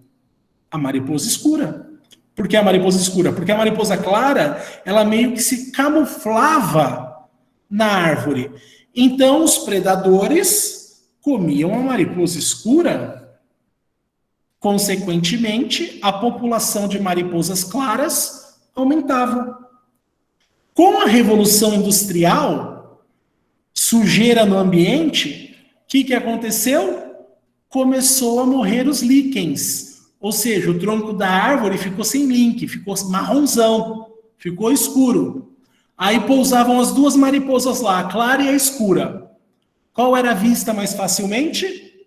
A mariposa escura. Por que a mariposa escura? Porque a mariposa clara, ela meio que se camuflava na árvore. Então os predadores comiam a mariposa escura. Consequentemente, a população de mariposas claras aumentava. Com a Revolução Industrial, sujeira no ambiente, o que aconteceu? Começou a morrer os líquens. Ou seja, o tronco da árvore ficou sem líquen, ficou marronzão, ficou escuro. Aí pousavam as duas mariposas lá, a clara e a escura. Qual era vista mais facilmente?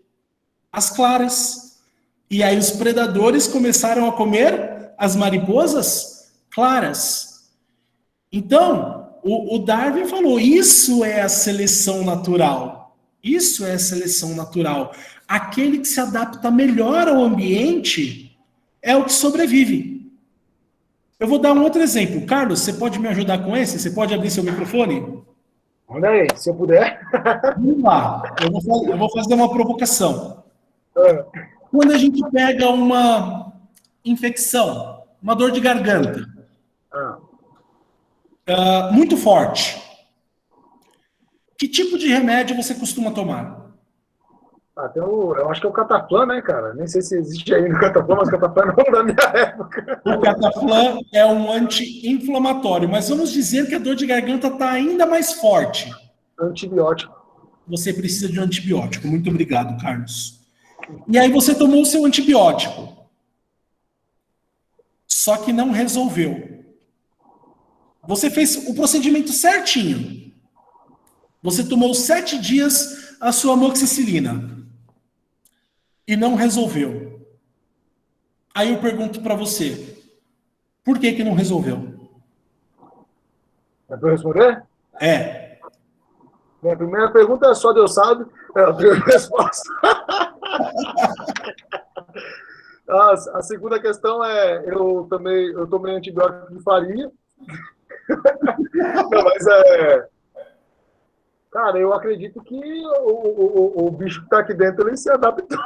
As claras. E aí os predadores começaram a comer as mariposas claras. Então, o Darwin falou, isso é a seleção natural. Isso é a seleção natural. Aquele que se adapta melhor ao ambiente é o que sobrevive. Eu vou dar um outro exemplo. Carlos, você pode me ajudar com esse? Você pode abrir seu microfone? Olha aí, se eu puder. Vamos lá. Eu vou fazer uma provocação. Quando a gente pega uma infecção, uma dor de garganta, muito forte, que tipo de remédio você costuma tomar? Eu acho que é o Cataplan, né, cara? Nem sei se existe ainda o Cataplan, mas o Cataplan não é da minha época. O Cataplan é um anti-inflamatório, mas vamos dizer que a dor de garganta está ainda mais forte. Antibiótico. Você precisa de um antibiótico. Muito obrigado, Carlos. E aí você tomou o seu antibiótico. Só que não resolveu. Você fez o procedimento certinho. Você tomou 7 dias a sua amoxicilina. E não resolveu. Aí eu pergunto para você, por que não resolveu? É para eu responder? É. Minha primeira pergunta é só Deus sabe. É a primeira resposta. A segunda questão é, eu tomei antibiótico de farinha. Não, mas cara, eu acredito que o bicho que está aqui dentro, ele se adaptou.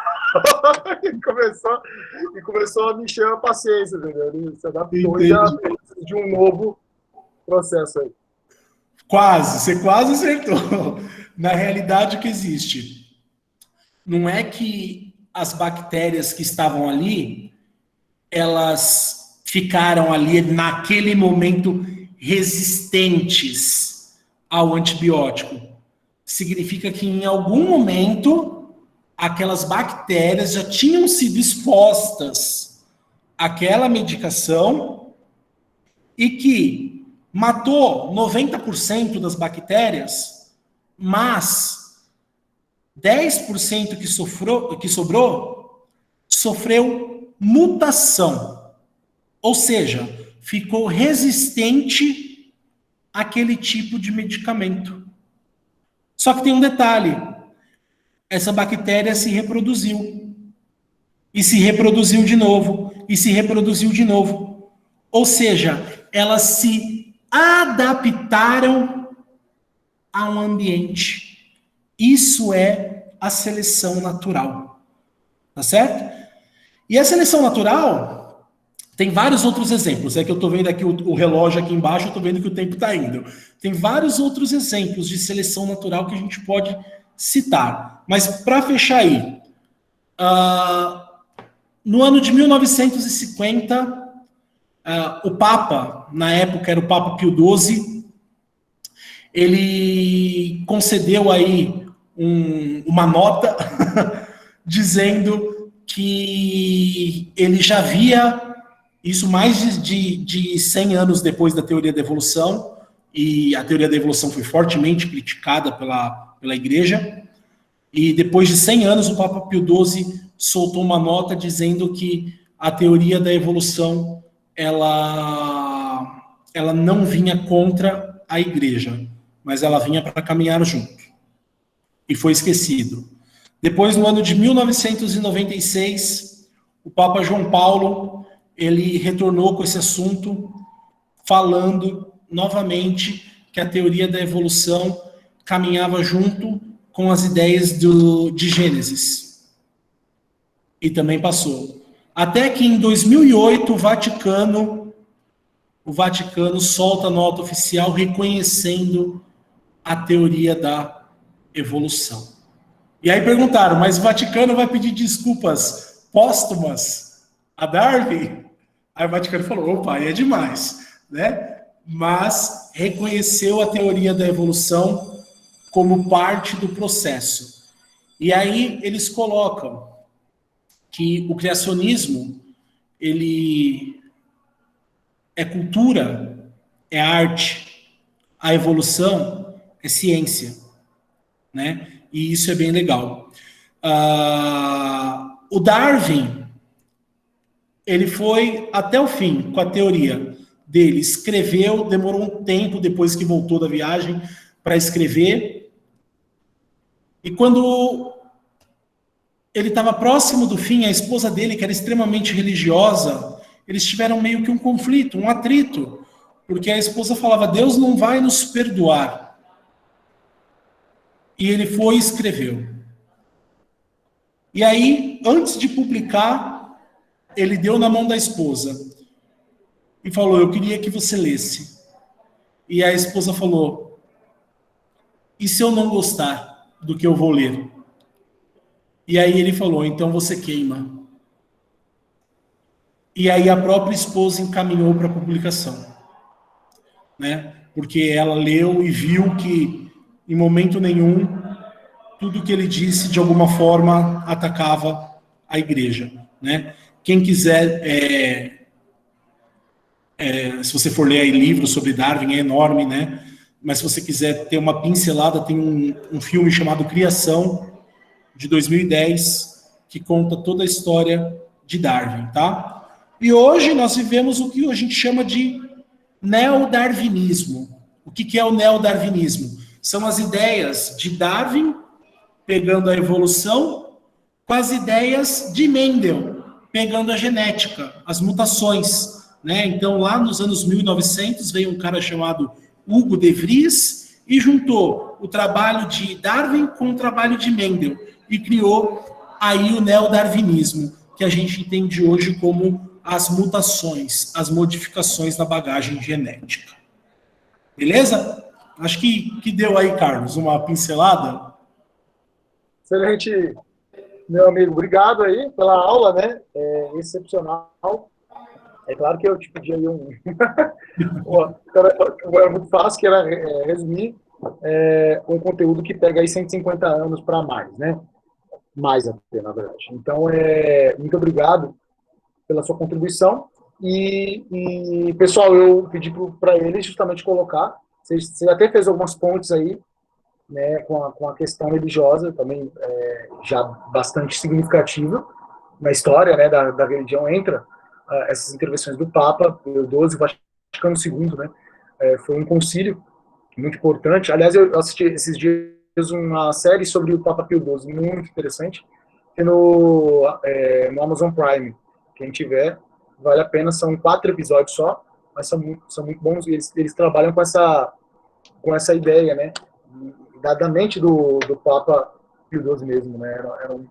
e começou a me encher a paciência, entendeu? Ele se adaptou e já fez de um novo processo aí. Você quase acertou. Na realidade, o que existe? Não é que as bactérias que estavam ali, elas ficaram ali naquele momento resistentes ao antibiótico. Significa que em algum momento aquelas bactérias já tinham sido expostas àquela medicação e que matou 90% das bactérias, mas 10% que sobrou sofreu mutação. Ou seja, ficou resistente àquele tipo de medicamento. Só que tem um detalhe. Essa bactéria se reproduziu. E se reproduziu de novo. E se reproduziu de novo. Ou seja, elas se adaptaram a um ambiente. Isso é a seleção natural. Tá certo? E a seleção natural tem vários outros exemplos. É que eu estou vendo aqui o relógio aqui embaixo, eu estou vendo que o tempo está indo. Tem vários outros exemplos de seleção natural que a gente pode citar. Mas para fechar aí, no ano de 1950, o Papa, na época era o Papa Pio XII, ele concedeu aí uma nota dizendo que ele já havia Isso mais de 100 anos depois da teoria da evolução, e a teoria da evolução foi fortemente criticada pela igreja, e depois de 100 anos o Papa Pio XII soltou uma nota dizendo que a teoria da evolução ela não vinha contra a igreja, mas ela vinha para caminhar junto. E foi esquecido. Depois, no ano de 1996, o Papa João Paulo, ele retornou com esse assunto, falando novamente que a teoria da evolução caminhava junto com as ideias de Gênesis. E também passou. Até que em 2008, o Vaticano solta a nota oficial reconhecendo a teoria da evolução. E aí perguntaram, mas o Vaticano vai pedir desculpas póstumas a Darwin? Aí o Vaticano falou, opa, aí é demais, né? Mas reconheceu a teoria da evolução como parte do processo. E aí eles colocam que o criacionismo, ele é cultura, é arte, a evolução é ciência, né? E isso é bem legal. O Darwin, ele foi até o fim com a teoria dele, escreveu, demorou um tempo depois que voltou da viagem para escrever, e quando ele estava próximo do fim, a esposa dele, que era extremamente religiosa, eles tiveram meio que um conflito, um atrito, porque a esposa falava, Deus não vai nos perdoar. E ele foi e escreveu. E aí, antes de publicar, ele deu na mão da esposa e falou, eu queria que você lesse. E a esposa falou, e se eu não gostar do que eu vou ler? E aí ele falou, então você queima. E aí a própria esposa encaminhou para a publicação, né? Porque ela leu e viu que, em momento nenhum, tudo que ele disse, de alguma forma, atacava a igreja, né? Quem quiser, se você for ler aí livros sobre Darwin, é enorme, né? Mas se você quiser ter uma pincelada, tem um filme chamado Criação, de 2010, que conta toda a história de Darwin, tá? E hoje nós vivemos o que a gente chama de neodarwinismo. O que é o neodarwinismo? São as ideias de Darwin, pegando a evolução, com as ideias de Mendel, pegando a genética, as mutações, né? Então, lá nos anos 1900, veio um cara chamado Hugo de Vries e juntou o trabalho de Darwin com o trabalho de Mendel e criou aí o neodarwinismo, que a gente entende hoje como as mutações, as modificações na bagagem genética. Beleza? Acho que deu aí, Carlos, uma pincelada. Excelente, meu amigo. Obrigado aí pela aula, né? Excepcional. É claro que eu te pedi aí era muito fácil, que era resumir um conteúdo que pega aí 150 anos para mais, né? Mais até, na verdade. Então, muito obrigado pela sua contribuição. E pessoal, eu pedi para ele justamente colocar, você até fez algumas pontes aí, né, com a questão religiosa, também já bastante significativa na história, né, da religião, entra essas intervenções do Papa, Pio XII, Vaticano II, né, foi um concílio muito importante. Aliás, eu assisti esses dias uma série sobre o Papa Pio XII, muito interessante, no Amazon Prime. Quem tiver, vale a pena, são 4 episódios só, mas são muito bons, e eles trabalham com essa ideia, né, da mente do Papa Pio XII mesmo, né, era um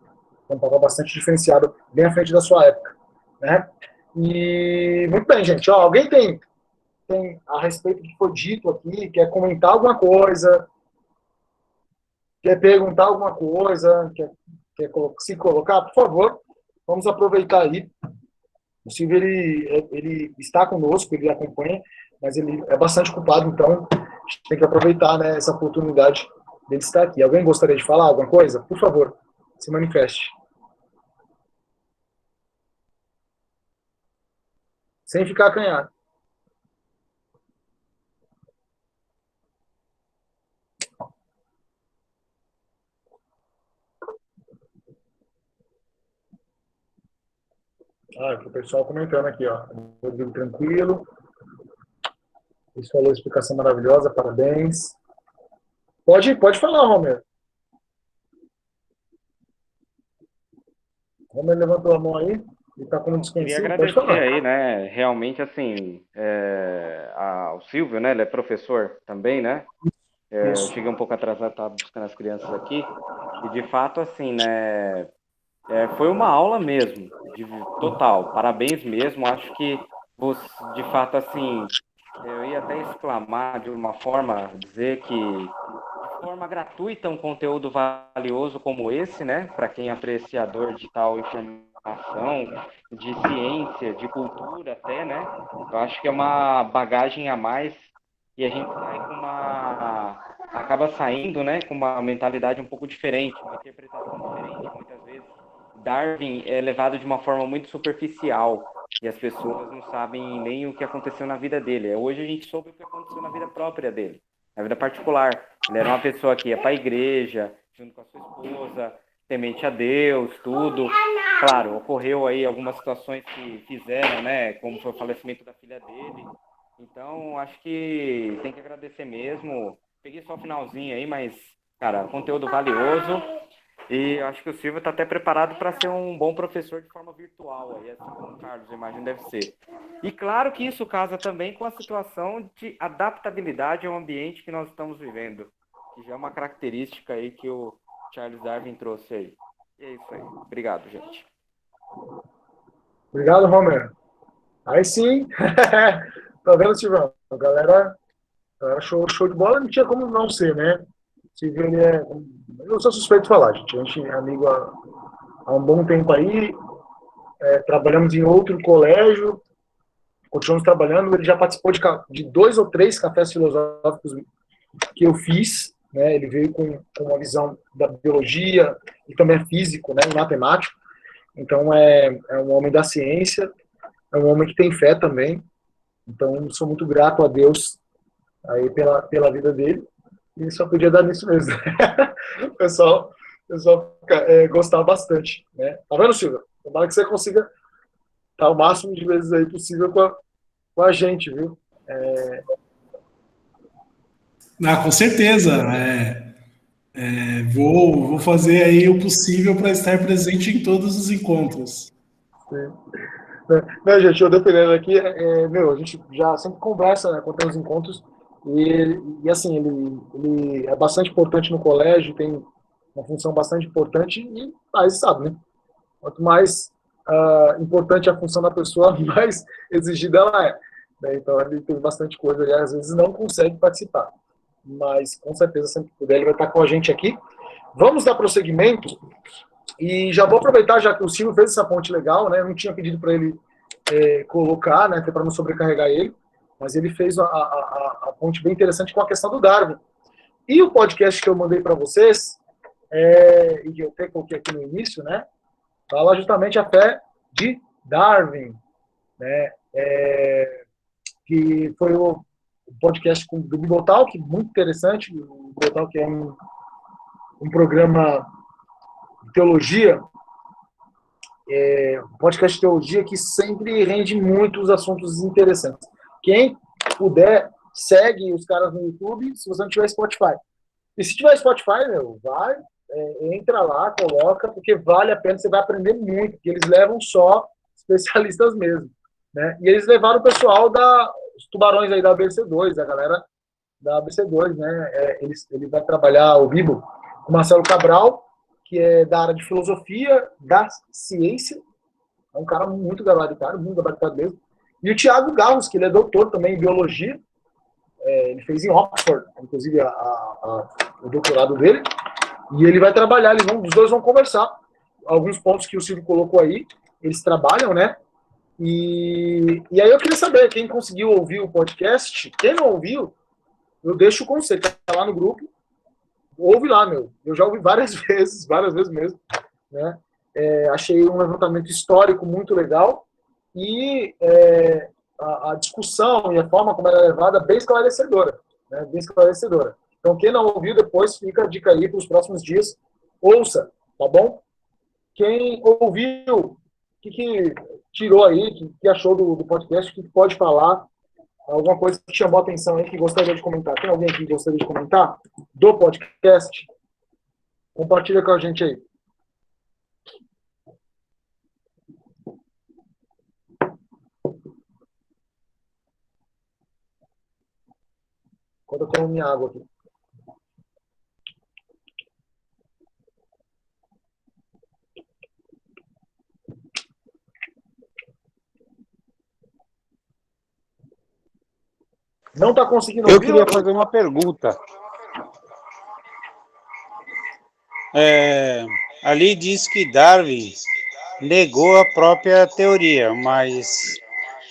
Papa bastante diferenciado, bem à frente da sua época, né. E muito bem, gente, alguém tem a respeito do que foi dito aqui, quer comentar alguma coisa, quer perguntar alguma coisa, quer se colocar, por favor, vamos aproveitar aí. O Silvio, ele está conosco, ele acompanha, mas ele é bastante ocupado, então a gente tem que aproveitar, né, essa oportunidade dele estar aqui. Alguém gostaria de falar alguma coisa? Por favor, se manifeste. sem ficar acanhado. O pessoal comentando aqui, ó. Rodrigo tranquilo. Ele falou explicação maravilhosa, parabéns. Pode falar, Romero. Romero levantou a mão aí. Ele está como desconhecido. Queria agradecer aí, né? Realmente, assim, o Silvio, né? Ele é professor também, né? Eu cheguei um pouco atrasado, estava buscando as crianças aqui. E, de fato, assim, né? Foi uma aula mesmo, total. Parabéns mesmo. Acho que, de fato, assim, eu ia até exclamar de uma forma, dizer que, de forma gratuita, um conteúdo valioso como esse, né? Para quem é apreciador de tal informação, de ciência, de cultura até, né? Eu acho que é uma bagagem a mais e a gente sai acaba saindo, né? Com uma mentalidade um pouco diferente, uma interpretação diferente, muitas vezes. Darwin é levado de uma forma muito superficial e as pessoas não sabem nem o que aconteceu na vida dele. Hoje a gente soube o que aconteceu na vida própria dele, na vida particular. Ele era uma pessoa que ia para a igreja, junto com a sua esposa, temente a Deus, tudo. Claro, ocorreu aí algumas situações que fizeram, né, como foi o falecimento da filha dele. Então, acho que tem que agradecer mesmo. Peguei só o finalzinho aí, mas, cara, conteúdo valioso. E acho que o Silvio está até preparado para ser um bom professor de forma virtual, aí, assim como o Carlos, eu imagino, deve ser. E claro que isso casa também com a situação de adaptabilidade ao ambiente que nós estamos vivendo, que já é uma característica aí que o Charles Darwin trouxe aí. E é isso aí. Obrigado, gente. Obrigado, Romero. Aí sim. Tá vendo, Silvão? A galera show de bola, não tinha como não ser, né? Silvio, ele é... Eu sou suspeito de falar, gente. A gente é amigo há um bom tempo aí. Trabalhamos em outro colégio. Continuamos trabalhando. Ele já participou de 2 ou 3 cafés filosóficos que eu fiz. Né? Ele veio com uma visão da biologia e também é físico, né? E matemático. Então, é um homem da ciência. É um homem que tem fé também. Então, sou muito grato a Deus aí pela vida dele. E só podia dar nisso mesmo. O pessoal gostava bastante. Né? Tá vendo, Silvio? Tomara que você consiga estar o máximo de vezes aí possível com a gente, viu? Com certeza. Vou fazer aí o possível para estar presente em todos os encontros. Sim. Não, gente, eu dependendo aqui, a gente já sempre conversa, né, quando tem os encontros, e assim, ele é bastante importante no colégio, tem uma função bastante importante, e aí você sabe, né? Quanto mais importante a função da pessoa, mais exigida ela é. Né? Então, ele tem bastante coisa e às vezes não consegue participar. Mas, com certeza, sempre que puder, ele vai estar com a gente aqui. Vamos dar prosseguimento. E já vou aproveitar, já que o Silvio fez essa ponte legal, né? Eu não tinha pedido para ele colocar, né? Até para não sobrecarregar ele. Mas ele fez a ponte bem interessante com a questão do Darwin. E o podcast que eu mandei para vocês, e que eu até coloquei aqui no início, né? Fala justamente a fé de Darwin, né? Que foi o podcast do Bibotalk, muito interessante. O Bibotalk é um programa de teologia, um podcast de teologia que sempre rende muitos assuntos interessantes. Quem puder, segue os caras no YouTube, se você não tiver Spotify. E se tiver Spotify, vai, entra lá, coloca, porque vale a pena, você vai aprender muito, porque eles levam só especialistas mesmo. Né? E eles levaram o pessoal os tubarões aí da ABC2, a galera da ABC2, né? Ele vai trabalhar ao vivo com o Marcelo Cabral, que é da área de filosofia da ciência, é um cara muito gabaritado mesmo. E o Thiago Garros, que ele é doutor também em biologia, ele fez em Oxford, inclusive o doutorado dele, e ele vai trabalhar, os dois vão conversar. Alguns pontos que o Silvio colocou aí, eles trabalham, né? E aí eu queria saber, quem conseguiu ouvir o podcast, quem não ouviu, eu deixo o conselho, tá lá no grupo, ouve lá, eu já ouvi várias vezes mesmo, né? Achei um levantamento histórico muito legal, e a discussão e a forma como ela é levada bem esclarecedora, né? Bem esclarecedora. Então, quem não ouviu, depois fica a dica aí para os próximos dias. Ouça, tá bom? Quem ouviu, o que tirou aí, que achou do podcast, que pode falar, alguma coisa que chamou a atenção aí, que gostaria de comentar. Tem alguém aqui que gostaria de comentar do podcast? Compartilha com a gente aí. Quando eu tomo minha água aqui. Não está conseguindo Eu ouvir? queria fazer uma pergunta. Ali diz que Darwin negou a própria teoria, mas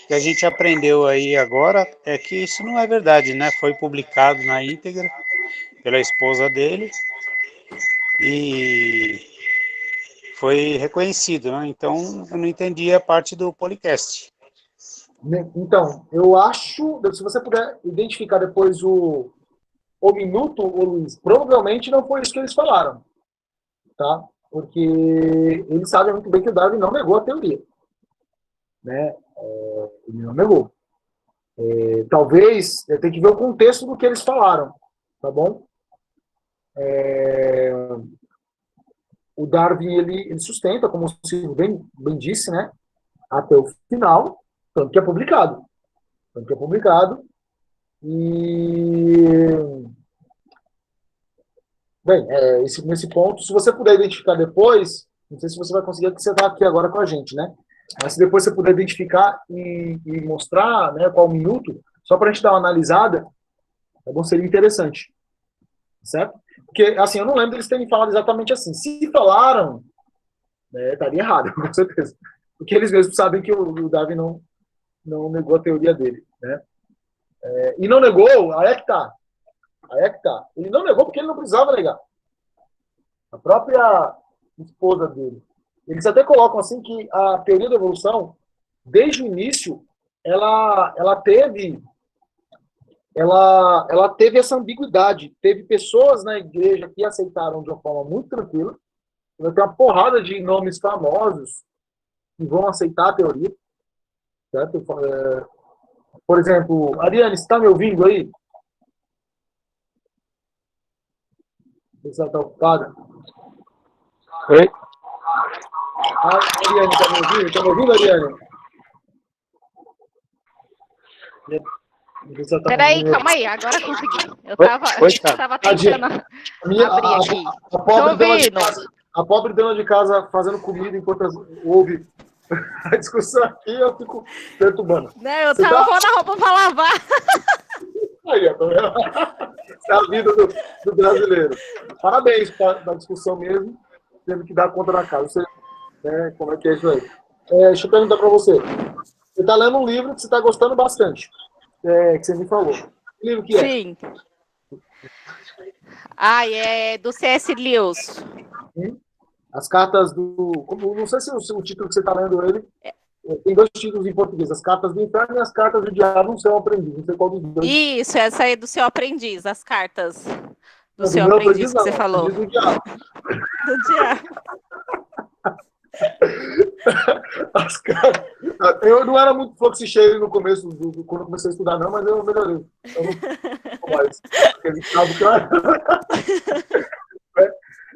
o que a gente aprendeu aí agora é que isso não é verdade, né? Foi publicado na íntegra pela esposa dele e foi reconhecido, né? Então, eu não entendi a parte do podcast. Então, eu acho, se você puder identificar depois o minuto, Luiz, provavelmente não foi isso que eles falaram, tá? Porque eles sabem muito bem que o Darwin não negou a teoria, né? Ele não negou. Talvez, tem que ver o contexto do que eles falaram, tá bom? O Darwin, ele sustenta, como o Silvio bem disse, né? Até o final, tanto que é publicado. E, bem, nesse ponto, se você puder identificar depois, não sei se você vai conseguir, porque você está aqui agora com a gente, né? Mas se depois você puder identificar e mostrar, né, qual o minuto, só para a gente dar uma analisada, tá bom? Seria interessante. Certo? Porque, assim, eu não lembro deles terem falado exatamente assim. Se falaram, né, estaria errado, com certeza. Porque eles mesmos sabem que o Darwin não negou a teoria dele, né? E não negou, aí é que tá. Ele não negou porque ele não precisava negar. A própria esposa dele. Eles até colocam assim que a teoria da evolução, desde o início, ela teve essa ambiguidade. Teve pessoas na igreja que aceitaram de uma forma muito tranquila. Vai ter uma porrada de nomes famosos que vão aceitar a teoria. Certo? Por exemplo, Ariane, você está me ouvindo aí? Você está ocupada? Oi? Ariane, está me ouvindo? Está me ouvindo, Ariane? Peraí, calma aí, agora consegui. Eu tava tentando abrir aqui. A pobre dona de casa fazendo comida enquanto ouve a discussão aqui, eu fico perturbando. Não, eu tava pondo a roupa pra lavar. Aí, tá vendo? Essa é a vida do brasileiro. Parabéns pela discussão mesmo, tendo que dar conta na casa. Você, né, como é que é isso aí? Deixa eu perguntar para você. Você está lendo um livro que você está gostando bastante, que você me falou. Que livro que é? Sim. É do C.S. Lewis. As cartas do... Não sei se o título que você está lendo ele... Tem dois títulos em português, As Cartas do Inferno e As Cartas do Diabo no Seu Aprendiz. Não sei qual dos dois. Isso, essa aí é do Seu Aprendiz, as cartas do Seu Aprendiz que você falou. Do Diabo. Do Diabo. As cartas... Eu não era muito fluxo cheio no começo, quando eu comecei a estudar, não, mas eu melhorei. Eu não mais.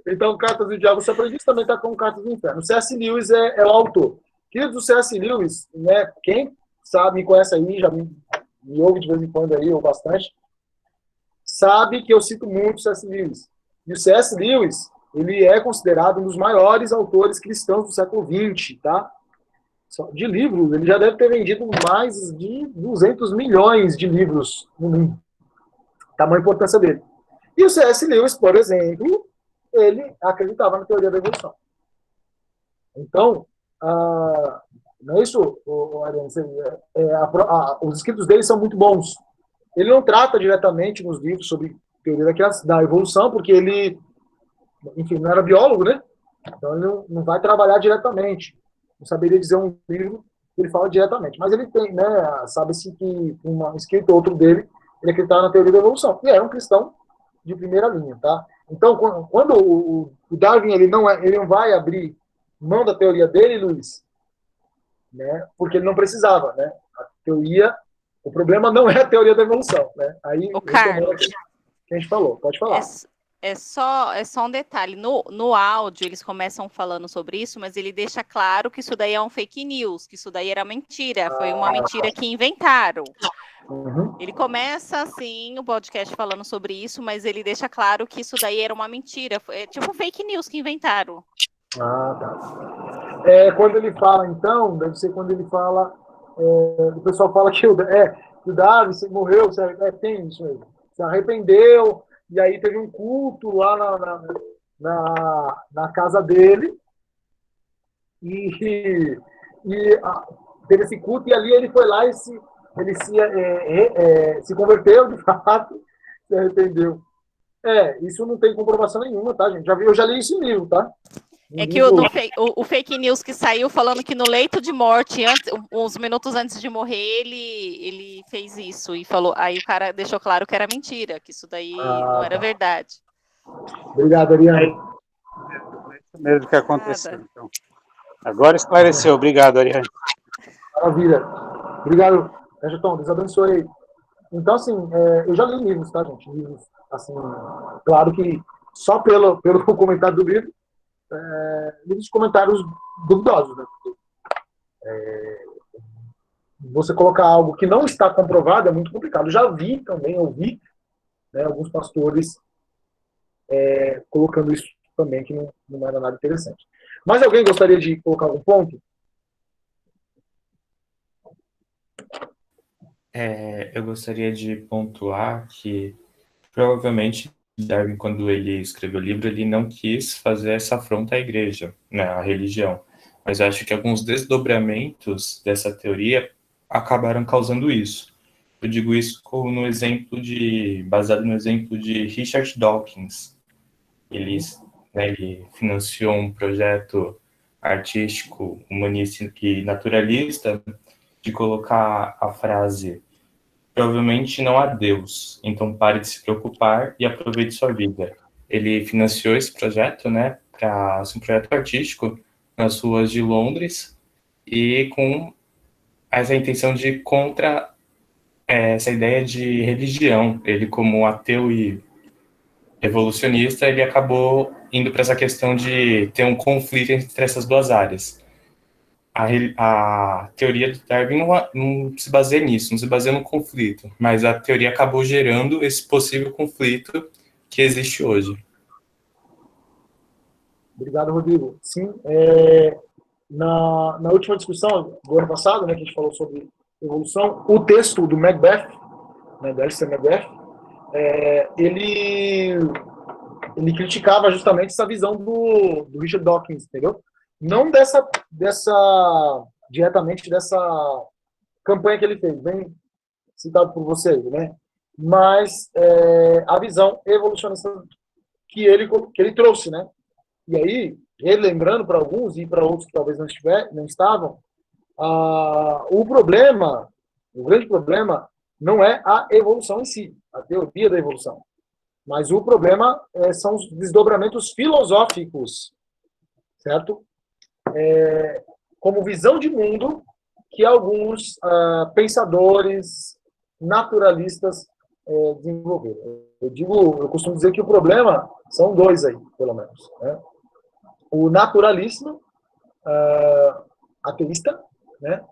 Então, Cartas do Diabo, Seu Aprendiz também está com Cartas do Inferno. O C.S. Lewis é o autor. Queridos do C.S. Lewis, né, quem sabe, me conhece aí, já me ouve de vez em quando aí, ou bastante, sabe que eu cito muito o C.S. Lewis. E o C.S. Lewis, ele é considerado um dos maiores autores cristãos do século XX, tá? De livros, ele já deve ter vendido mais de 200 milhões de livros no mundo. Tamanha importância dele. E o C.S. Lewis, por exemplo, ele acreditava na teoria da evolução. Então, não é isso, Ariane? Os escritos dele são muito bons. Ele não trata diretamente nos livros sobre teoria da evolução, porque ele, enfim, não era biólogo, né? Então ele não vai trabalhar diretamente. Não saberia dizer um livro ele fala diretamente. Mas ele tem, né, sabe-se que um escrito outro dele, ele acreditava na teoria da evolução. E era um cristão de primeira linha, tá? Então, quando o Darwin ele não vai abrir mão da teoria dele, Luiz, né? Porque ele não precisava, né? A teoria, o problema não é a teoria da evolução, né? Aí O Carlos, que a gente falou, pode falar. É só um detalhe. No áudio, eles começam falando sobre isso, mas ele deixa claro que isso daí é um fake news, que isso daí era mentira, foi uma mentira que inventaram. Uhum. Ele começa, assim, o podcast falando sobre isso, mas ele deixa claro que isso daí era uma mentira. É tipo um fake news que inventaram. Ah, tá. Quando ele fala, então, deve ser quando ele fala... o pessoal fala que o Darwin morreu, tem isso mesmo. Se arrependeu... E aí teve um culto lá na casa dele. E teve esse culto, e ali ele foi lá e se converteu, de fato, se arrependeu. Isso não tem comprovação nenhuma, tá, gente? Eu já li isso em livro, tá? É que o fake news que saiu falando que no leito de morte, uns minutos antes de morrer, ele fez isso e falou. Aí o cara deixou claro que era mentira, que isso daí não era verdade. Obrigado, Ariane. É isso mesmo que aconteceu. Então. Agora esclareceu. Obrigado, Ariane. Maravilha. Obrigado, Getão. Deus abençoe. Então, assim, eu já li livros, tá, gente? Livros, assim, claro que só pelo comentário do livro, livros de comentários duvidosos, né? Você colocar algo que não está comprovado é muito complicado. Já vi também, ouvi, né, alguns pastores colocando isso também, que não era nada interessante. Mas alguém gostaria de colocar algum ponto? Eu gostaria de pontuar que provavelmente Darwin, quando ele escreveu o livro, ele não quis fazer essa afronta à igreja, né, à religião. Mas acho que alguns desdobramentos dessa teoria acabaram causando isso. Eu digo isso baseado no exemplo de Richard Dawkins. Ele financiou um projeto artístico, humanista e naturalista de colocar a frase: provavelmente não há Deus, então pare de se preocupar e aproveite sua vida. Ele financiou esse projeto, né, para um projeto artístico nas ruas de Londres, e com essa intenção de contra essa ideia de religião. Ele, como ateu e evolucionista, ele acabou indo para essa questão de ter um conflito entre essas duas áreas. A teoria do Darwin não se baseia nisso, não se baseia no conflito, mas a teoria acabou gerando esse possível conflito que existe hoje. Obrigado, Rodrigo. Sim, na última discussão do ano passado, né, que a gente falou sobre evolução, o texto do Macbeth, né, do Alistair Macbeth, ele criticava justamente essa visão do Richard Dawkins, entendeu? Não diretamente dessa campanha que ele fez, bem citado por você, né? Mas a visão evolucionista que ele trouxe, né? E aí, relembrando para alguns e para outros que talvez não estavam, o grande problema não é a evolução em si, a teoria da evolução, mas o problema são os desdobramentos filosóficos, certo? Como visão de mundo que alguns pensadores naturalistas desenvolveram. Eu costumo dizer que o problema são dois aí, pelo menos, né? O naturalismo ateísta, né?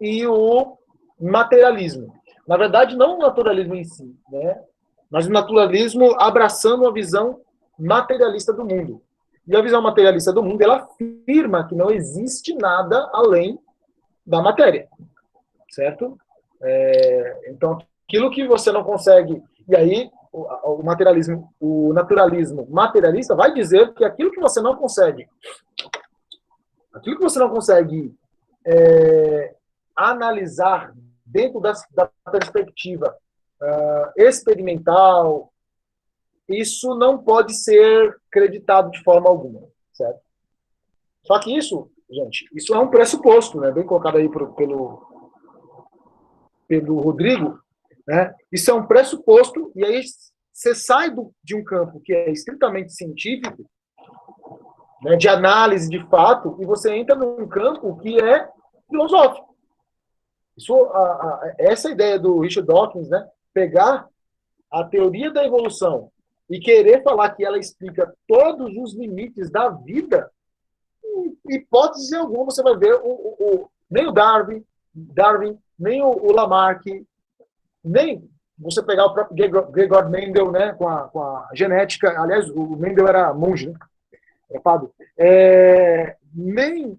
E o materialismo. Na verdade, não o naturalismo em si, né? Mas o naturalismo abraçando a visão materialista do mundo. E a visão materialista do mundo, ela afirma que não existe nada além da matéria, certo? Então, aquilo que você não consegue... E aí, o naturalismo materialista vai dizer que aquilo que você não consegue analisar dentro da perspectiva experimental, isso não pode ser creditado de forma alguma, certo? Só que isso gente, isso é um pressuposto, né? Bem colocado aí pelo Rodrigo, né? Isso é um pressuposto, e aí você sai de um campo que é estritamente científico, né, de análise de fato, e você entra num campo que é filosófico. Essa ideia do Richard Dawkins, né, pegar a teoria da evolução e querer falar que ela explica todos os limites da vida, em hipótese alguma você vai ver nem o Darwin, nem o Lamarck, nem você pegar o próprio Gregor Mendel, né, com a genética. Aliás, o Mendel era monge, né? Era padre. Nem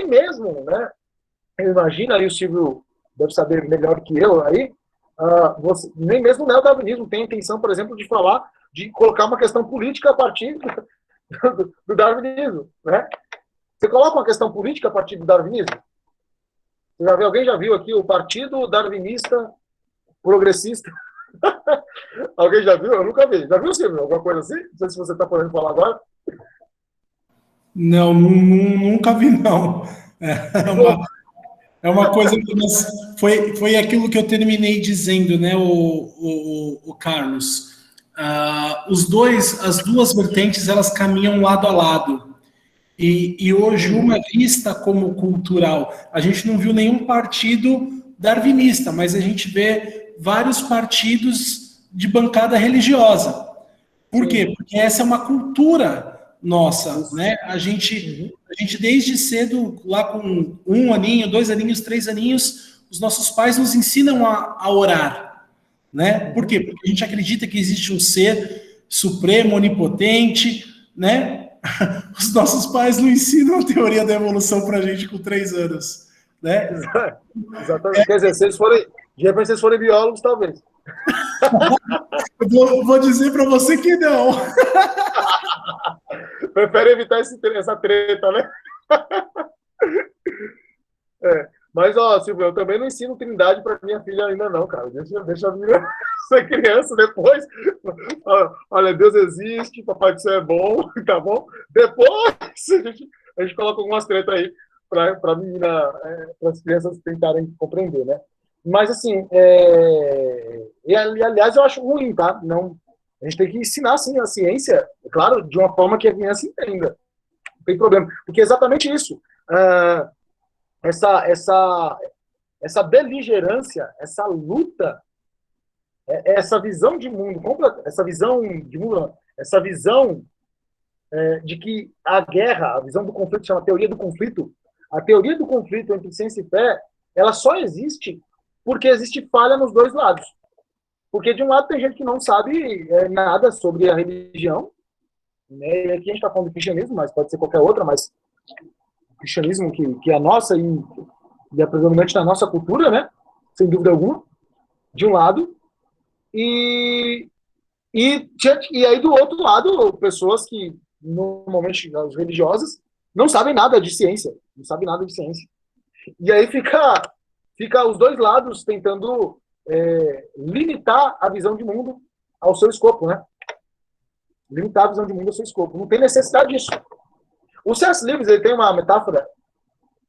mesmo, né? Imagina aí, o Silvio deve saber melhor que eu aí, nem mesmo o neodarwinismo tem a intenção, por exemplo, de colocar uma questão política a partir do darwinismo, né? Você coloca uma questão política a partir do darwinismo? Alguém já viu aqui o Partido Darwinista Progressista? Alguém já viu? Eu nunca vi. Já viu, Silvio? Alguma coisa assim? Não sei se você está podendo falar agora. Não, nunca vi, não. É uma coisa que foi aquilo que eu terminei dizendo, né, o Carlos. As duas vertentes, elas caminham lado a lado. E hoje uma vista como cultural. A gente não viu nenhum partido darwinista, mas a gente vê vários partidos de bancada religiosa. Por quê? Porque essa é uma cultura nossa, né? A gente desde cedo, lá com 1 aninho, 2 aninhos, 3 aninhos, os nossos pais nos ensinam a orar, né? Por quê? Porque a gente acredita que existe um ser supremo, onipotente, né? Os nossos pais não ensinam a teoria da evolução pra gente com 3 anos, né? Exatamente. Quer dizer, de repente vocês forem biólogos, talvez. Vou dizer para você que não. Prefere evitar essa treta, né? Mas, Silvio, eu também não ensino Trindade para minha filha ainda não, cara. Deixa a menina ser criança depois. Olha, Deus existe, Papai do Céu é bom, tá bom? Depois a gente coloca algumas tretas aí para menina, para as crianças tentarem compreender, né? Mas, assim, aliás, eu acho ruim, tá? Não, a gente tem que ensinar, assim, a ciência, claro, de uma forma que a criança entenda. Não tem problema. Porque é exatamente isso. Essa beligerância, essa luta, essa visão de mundo, essa visão de que a guerra, a visão do conflito, chama teoria do conflito, a teoria do conflito entre ciência e fé, ela só existe porque existe falha nos dois lados. Porque de um lado tem gente que não sabe nada sobre a religião, né? E aqui a gente está falando do cristianismo, mas pode ser qualquer outra, mas o cristianismo que é a nossa e é predominante na nossa cultura, né? Sem dúvida alguma, de um lado. E aí do outro lado, pessoas que normalmente os religiosos não sabem nada de ciência, E aí fica os dois lados tentando limitar a visão de mundo ao seu escopo, né? Limitar a visão de mundo ao seu escopo. Não tem necessidade disso. O C.S. Lewis, ele tem uma metáfora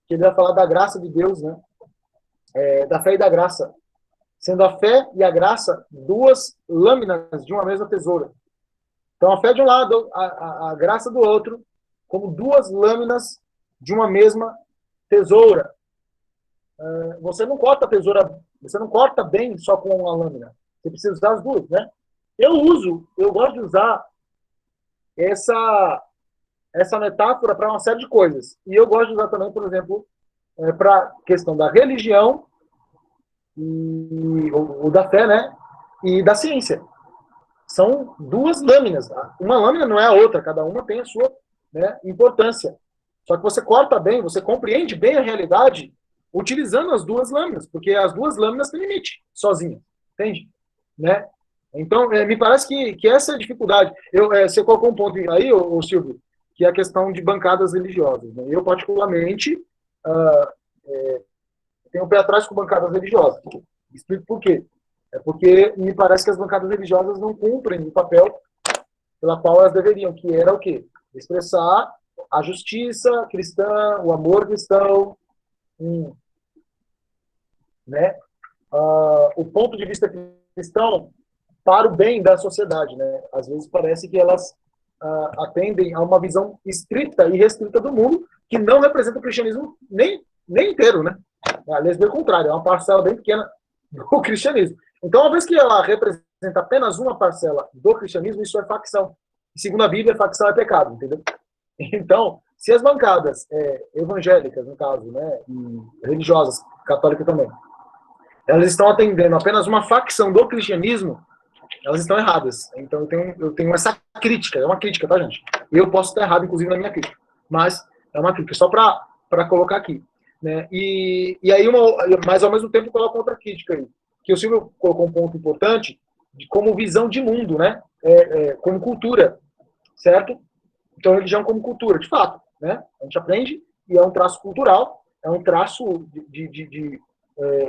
que ele vai falar da graça de Deus, né? Da fé e da graça. Sendo a fé e a graça duas lâminas de uma mesma tesoura. Então, a fé de um lado, a graça do outro, como duas lâminas de uma mesma tesoura. Você não corta a tesoura, você não corta bem só com uma lâmina. Você precisa usar as duas, né? Eu gosto de usar essa metáfora para uma série de coisas. E eu gosto de usar também, por exemplo, para a questão da religião, ou da fé, né? E da ciência. São duas lâminas. Uma lâmina não é a outra, cada uma tem a sua, né, importância. Só que você corta bem, você compreende bem a realidade utilizando as duas lâminas, porque as duas lâminas têm limite, sozinho, entende? Né? Então, me parece que essa é a dificuldade. Você colocou um ponto aí, ô Silvio, que é a questão de bancadas religiosas. Né? Eu, particularmente, tenho um pé atrás com bancadas religiosas. Explico por quê. É porque me parece que as bancadas religiosas não cumprem o papel pela qual elas deveriam, que era o quê? Expressar a justiça cristã, o amor cristão, né? O ponto de vista cristão para o bem da sociedade, né? Às vezes parece que elas atendem a uma visão estrita e restrita do mundo que não representa o cristianismo nem inteiro, né? Aliás, pelo contrário, é uma parcela bem pequena do cristianismo. Então, uma vez que ela representa apenas uma parcela do cristianismo, isso é facção. E, segundo a Bíblia, facção é pecado, entendeu? Então, se as bancadas evangélicas, no caso, né, e religiosas, católicas também, elas estão atendendo apenas uma facção do cristianismo, elas estão erradas. Então, eu tenho essa crítica, é uma crítica, tá, gente? Eu posso estar errado, inclusive, na minha crítica, mas é uma crítica, só para colocar aqui. Né? E aí, mas ao mesmo tempo, coloco outra crítica aí, que o Silvio colocou um ponto importante, de como visão de mundo, né? Como cultura, certo? Então, religião como cultura, de fato, né? A gente aprende e é um traço cultural, é um traço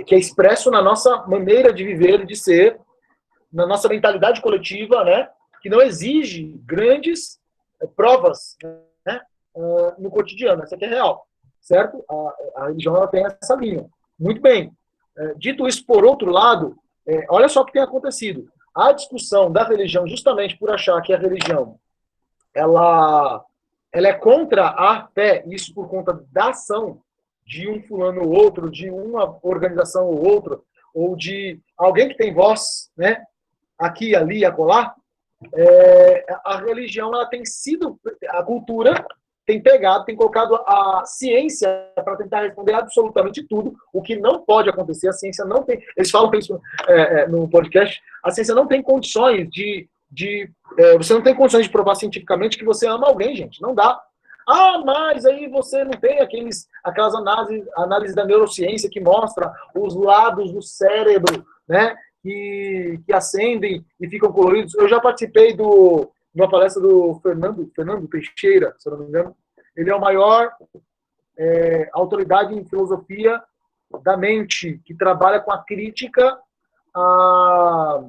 que é expresso na nossa maneira de viver, de ser, na nossa mentalidade coletiva, né? Que não exige grandes provas, né? No cotidiano. Isso aqui é real, certo? A religião ela tem essa linha. Muito bem. Dito isso, por outro lado, olha só o que tem acontecido. A discussão da religião, justamente por achar que a religião ela é contra a fé, isso por conta da ação de um fulano ou outro, de uma organização ou outra, ou de alguém que tem voz, né, aqui, ali, acolá, a religião ela tem sido, a cultura tem pegado, tem colocado a ciência para tentar responder absolutamente tudo, o que não pode acontecer, a ciência não tem, eles falam isso no podcast, a ciência não tem condições você não tem condições de provar cientificamente que você ama alguém, gente, não dá. Mas aí você não tem aquelas análises da neurociência que mostra os lados do cérebro, né, que acendem e ficam coloridos. Eu já participei de uma palestra do Fernando Teixeira, se eu não me engano. Ele é o maior autoridade em filosofia da mente, que trabalha com a crítica a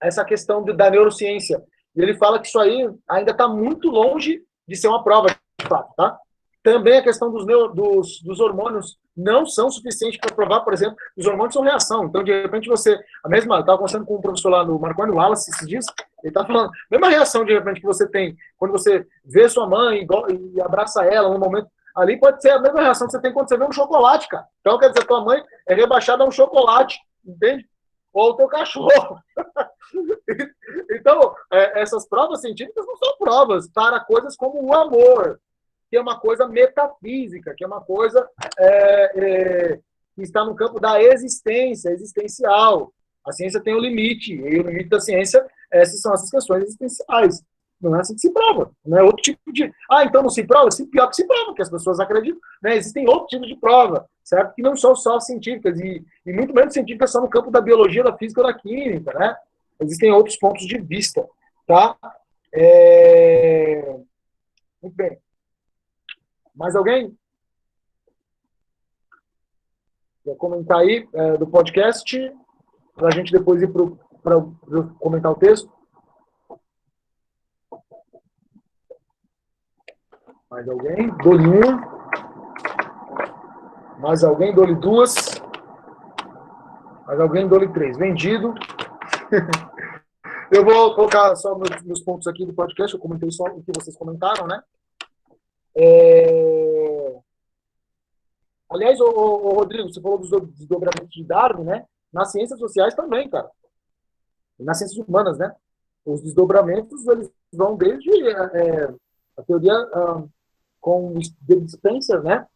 essa questão da neurociência. E ele fala que isso aí ainda está muito longe de ser uma prova, de fato, tá? Também a questão dos hormônios não são suficientes para provar, por exemplo, que os hormônios são reação. Então, de repente, eu estava conversando com um professor lá no Marconi Wallace esses dias, ele estava falando, a mesma reação, de repente, que você tem quando você vê sua mãe e abraça ela no momento, ali pode ser a mesma reação que você tem quando você vê um chocolate, cara. Então, quer dizer, tua mãe é rebaixada a um chocolate, entende? Ou o teu cachorro. Então, essas provas científicas não são provas para coisas como o amor, que é uma coisa metafísica, que é uma coisa que está no campo da existência, existencial. A ciência tem um limite, e o limite da ciência são essas questões existenciais. Não é assim que se prova. Não é outro tipo de... então não se prova? Pior que se prova, porque as pessoas acreditam. Né? Existem outros tipos de prova, certo? Que não são só científicas, e muito menos científicas só no campo da biologia, da física ou da química, né? Existem outros pontos de vista, tá? Muito bem. Mais alguém? Quer comentar aí do podcast? Para a gente depois ir para comentar o texto? Mais alguém? Dou-lhe uma. Mais alguém? Dou-lhe duas. Mais alguém? Dou-lhe três. Vendido. Eu vou colocar só meus pontos aqui do podcast. Eu comentei só o que vocês comentaram, né? Aliás, o Rodrigo, você falou dos desdobramentos de Darwin, né? Nas ciências sociais também, cara. Nas ciências humanas, né? Os desdobramentos, eles vão desde a teoria com David Spencer, né?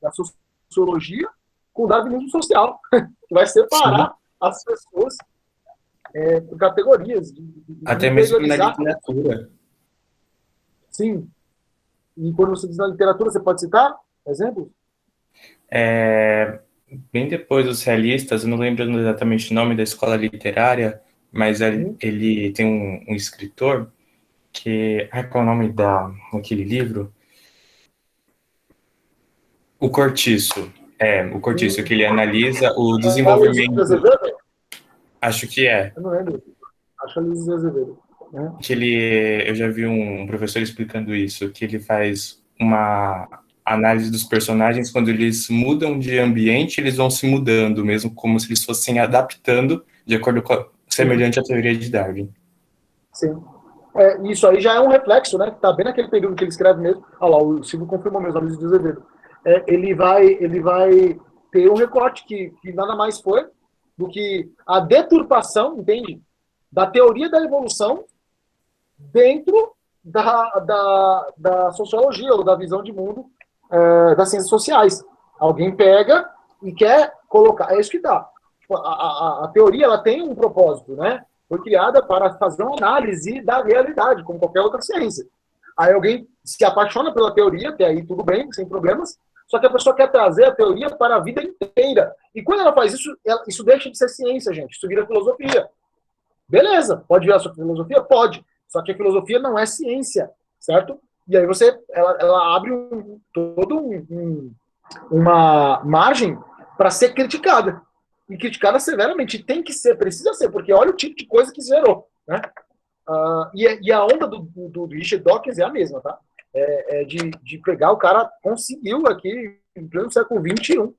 A sociologia, com o darwinismo social, que vai separar as pessoas por categorias. Até mesmo na literatura. Sim. E quando você diz na literatura, você pode citar exemplos? Bem depois dos realistas, eu não lembro exatamente o nome da escola literária, mas ele tem um escritor que... qual é o nome daquele livro? O Cortiço. O Cortiço, que ele analisa o desenvolvimento... Azevedo? Acho que é. Eu não lembro. Acho que é Luiz Azevedo. que eu já vi um professor explicando isso, que ele faz uma análise dos personagens, quando eles mudam de ambiente, eles vão se mudando, mesmo como se eles fossem adaptando de acordo com semelhante à teoria de Darwin. Sim. Isso aí já é um reflexo, né? Tá bem naquele período que ele escreve mesmo. Olha lá, o Silvio confirmou mesmo, a Luiz de Azevedo. Ele vai ter um recorte que nada mais foi do que a deturpação, entende? Da teoria da evolução dentro da sociologia ou da visão de mundo das ciências sociais. Alguém pega e quer colocar. É isso que dá. A teoria ela tem um propósito, né? Foi criada para fazer uma análise da realidade, como qualquer outra ciência. Aí alguém se apaixona pela teoria, até aí tudo bem, sem problemas, só que a pessoa quer trazer a teoria para a vida inteira. E quando ela faz isso, isso deixa de ser ciência, gente. Isso vira filosofia. Beleza, pode virar sua filosofia? Pode. Só que a filosofia não é ciência, certo? E aí ela abre uma margem para ser criticada. E criticada severamente. Tem que ser, precisa ser, porque olha o tipo de coisa que gerou, né? E a onda do Richard Dawkins é a mesma, tá? De pegar o cara, conseguiu aqui, em pleno século XXI,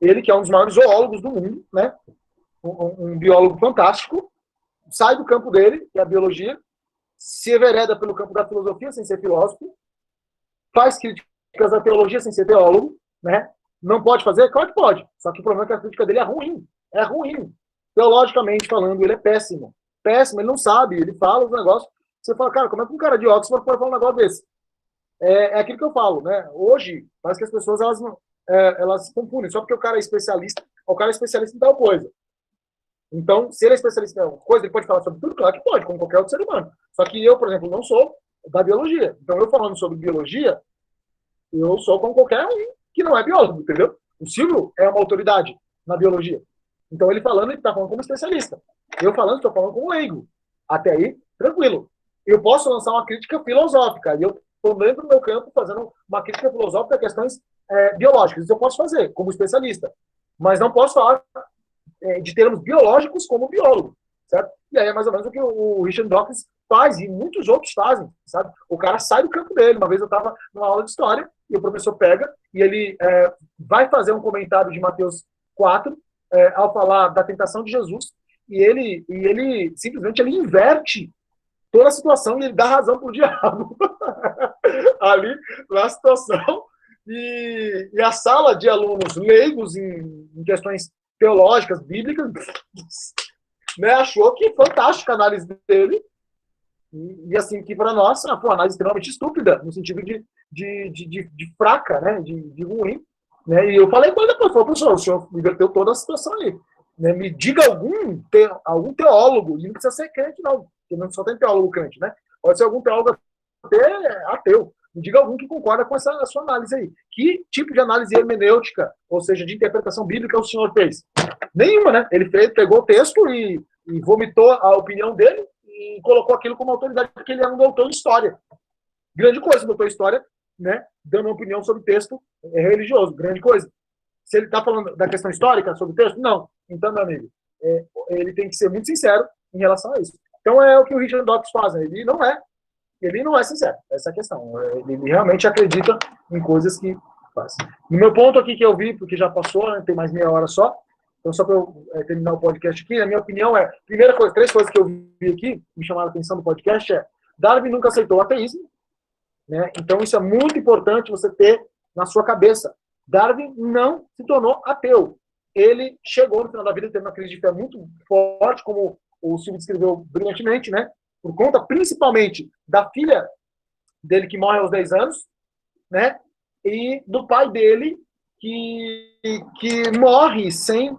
ele que é um dos maiores zoólogos do mundo, né? Um biólogo fantástico, sai do campo dele, que é a biologia, se envereda pelo campo da filosofia, sem ser filósofo, faz críticas da teologia sem ser teólogo, né? Não pode fazer? Claro que pode. Só que o problema é que a crítica dele é ruim. É ruim. Teologicamente falando, ele é péssimo. Péssimo, ele não sabe, ele fala os negócios. Você fala, cara, como é que um cara de Oxford pode falar um negócio desse? É aquilo que eu falo, né? Hoje, parece que as pessoas elas se confundem. Só porque o cara é especialista em tal coisa. Então, se ele é especialista em alguma coisa, ele pode falar sobre tudo? Claro que pode, como qualquer outro ser humano. Só que eu, por exemplo, não sou da biologia. Então, eu falando sobre biologia, eu sou como qualquer um que não é biólogo, entendeu? O Silvio é uma autoridade na biologia. Então, ele falando, ele está falando como especialista. Eu falando, estou falando como leigo. Até aí, tranquilo. Eu posso lançar uma crítica filosófica. E eu estou dentro do meu campo fazendo uma crítica filosófica a questões biológicas. Isso eu posso fazer, como especialista. Mas não posso falar de termos biológicos como biólogo, certo? E aí é mais ou menos o que o Richard Dawkins faz, e muitos outros fazem, sabe? O cara sai do campo dele. Uma vez eu estava numa aula de história, e o professor pega, e ele vai fazer um comentário de Mateus 4, ao falar da tentação de Jesus, e ele simplesmente ele inverte toda a situação, e ele dá razão para o diabo. Ali, na situação, e a sala de alunos leigos em questões teológicas, bíblicas, né, achou que fantástica a análise dele, e assim, que para nós, uma análise extremamente estúpida, no sentido de fraca, né, de ruim, né, e eu falei com ele depois, professor, o senhor inverteu toda a situação aí, né, me diga algum teólogo, e não precisa ser crente não, porque não só tem teólogo crente, né, pode ser algum teólogo até ateu, me diga algum que concorda com essa sua análise aí. Que tipo de análise hermenêutica, ou seja, de interpretação bíblica, o senhor fez? Nenhuma, né? Ele pegou o texto e vomitou a opinião dele e colocou aquilo como autoridade, porque ele era um doutor em história. Grande coisa, doutor em história, né? Dando uma opinião sobre texto religioso. Grande coisa. Se ele está falando da questão histórica sobre o texto, não. Então, meu amigo, ele tem que ser muito sincero em relação a isso. Então, é o que o Richard Dawkins faz, né? Ele não é sincero, essa é a questão. Ele realmente acredita em coisas que faz. No meu ponto aqui que eu vi, porque já passou, né, tem mais meia hora só, então só para eu terminar o podcast aqui, a minha opinião primeira coisa, 3 coisas que eu vi aqui, me chamaram a atenção do podcast, Darwin nunca aceitou o ateísmo, né? Então isso é muito importante você ter na sua cabeça. Darwin não se tornou ateu. Ele chegou no final da vida, teve uma crise de fé muito forte, como o Silvio descreveu brilhantemente, né? Por conta, principalmente, da filha dele, que morre aos 10 anos, né? E do pai dele, que morre sem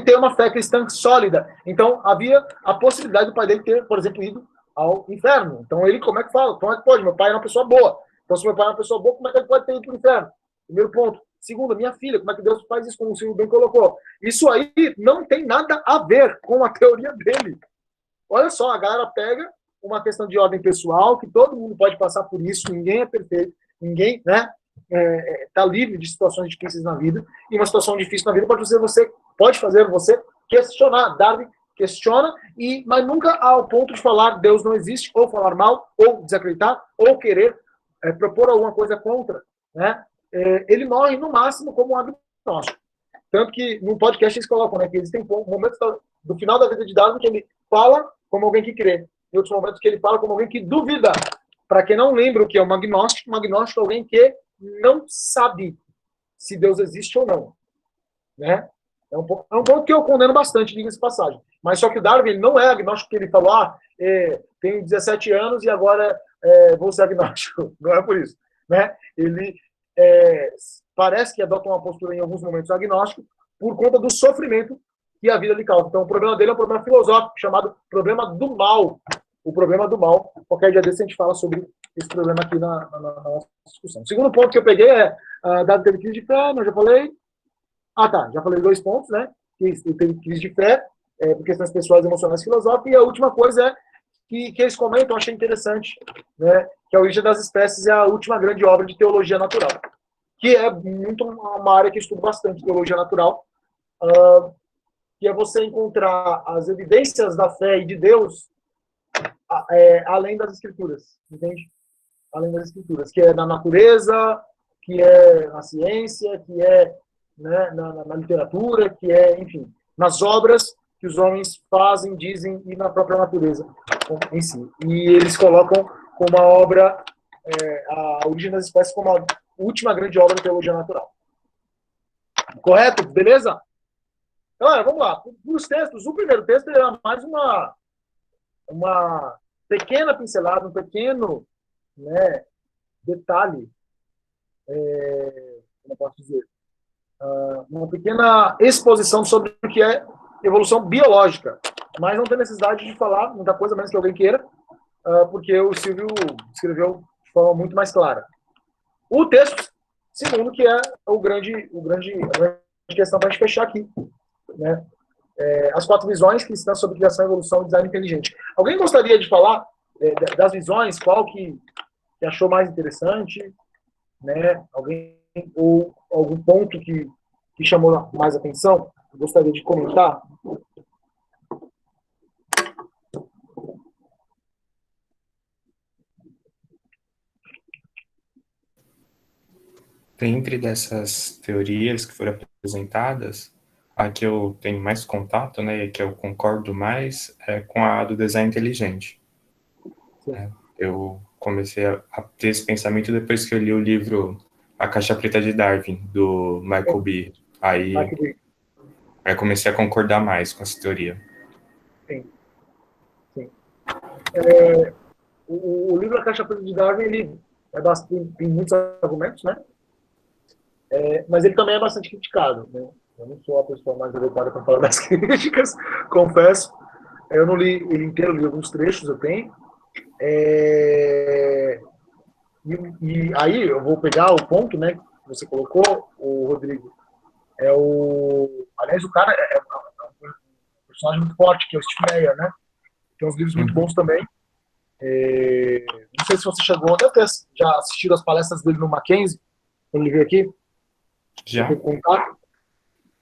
ter uma fé cristã sólida. Então, havia a possibilidade do pai dele ter, por exemplo, ido ao inferno. Então, ele, como é que fala? Como é que pode? Meu pai é uma pessoa boa. Então, se meu pai é uma pessoa boa, como é que ele pode ter ido para o inferno? Primeiro ponto. Segundo, minha filha, como é que Deus faz isso, como o Silvio bem colocou? Isso aí não tem nada a ver com a teoria dele. Olha só, a galera pega uma questão de ordem pessoal, que todo mundo pode passar por isso, ninguém é perfeito, ninguém, né, tá livre de situações difíceis na vida, e uma situação difícil na vida pode fazer você questionar. Darwin questiona, mas nunca ao ponto de falar Deus não existe, ou falar mal, ou desacreditar, ou querer propor alguma coisa contra, né? Ele morre, no máximo, como um agnóstico. Tanto que no podcast eles colocam, né, que existem momentos do final da vida de Darwin que ele fala como alguém que crê, e outros momentos que ele fala como alguém que duvida. Para quem não lembra o que é um agnóstico é alguém que não sabe se Deus existe ou não, né? É um ponto que eu condeno bastante, diga-se de passagem. Mas só que o Darwin ele não é agnóstico, que ele falou, tenho 17 anos e agora vou ser agnóstico. Não é por isso, né? Ele parece que adota uma postura em alguns momentos agnóstico por conta do sofrimento que a vida lhe causa. Então o problema dele é um problema filosófico, chamado problema do mal. O problema do mal. Qualquer dia desse a gente fala sobre esse problema aqui na nossa discussão. O segundo ponto que eu peguei dado teve crise de fé, eu já falei. Já falei 2 pontos, né? Que teve crise de fé, por questões pessoais, emocionais, filosóficas. E a última coisa que eles comentam, eu achei interessante, né? Que a Origem das Espécies é a última grande obra de teologia natural. Que é muito uma área que eu estudo bastante, teologia natural. Que é você encontrar as evidências da fé e de Deus além das escrituras, entende? Além das escrituras, que é na natureza, que é na ciência, que é, né, na literatura, que é, enfim, nas obras que os homens fazem, dizem, e na própria natureza em si. E eles colocam como a obra, a Origem das Espécies, como a última grande obra de teologia natural. Correto? Beleza? Galera, vamos lá. Os textos, o primeiro texto era mais uma pequena pincelada, um pequeno, né, detalhe, como eu posso dizer, uma pequena exposição sobre o que é evolução biológica, mas não tem necessidade de falar muita coisa, menos que alguém queira, porque o Silvio escreveu de forma muito mais clara. O texto segundo, que é a grande questão para a gente fechar aqui, né? As 4 visões cristãs estão sobre criação, evolução e design inteligente. Alguém gostaria de falar das visões, qual que achou mais interessante, né? Alguém, ou algum ponto que chamou mais atenção? Gostaria de comentar? Dentre dessas teorias que foram apresentadas, a que eu tenho mais contato, né, e que eu concordo mais, é com a do design inteligente. Eu comecei a ter esse pensamento depois que eu li o livro A Caixa Preta de Darwin, do Michael Behe. Aí comecei a concordar mais com essa teoria. Sim. O livro A Caixa Preta de Darwin, ele tem muitos argumentos, né? Mas ele também é bastante criticado, né? Eu não sou a pessoa mais adequada para falar das críticas, confesso. Eu não li ele inteiro, li alguns trechos, eu tenho. E aí eu vou pegar o ponto, né, que você colocou, o Rodrigo. Aliás, o cara é um personagem muito forte, que é o Steve Meyer, né? Tem uns livros muito bons também. Não sei se você chegou, deve ter já assistido as palestras dele no Mackenzie, quando ele veio aqui. Já?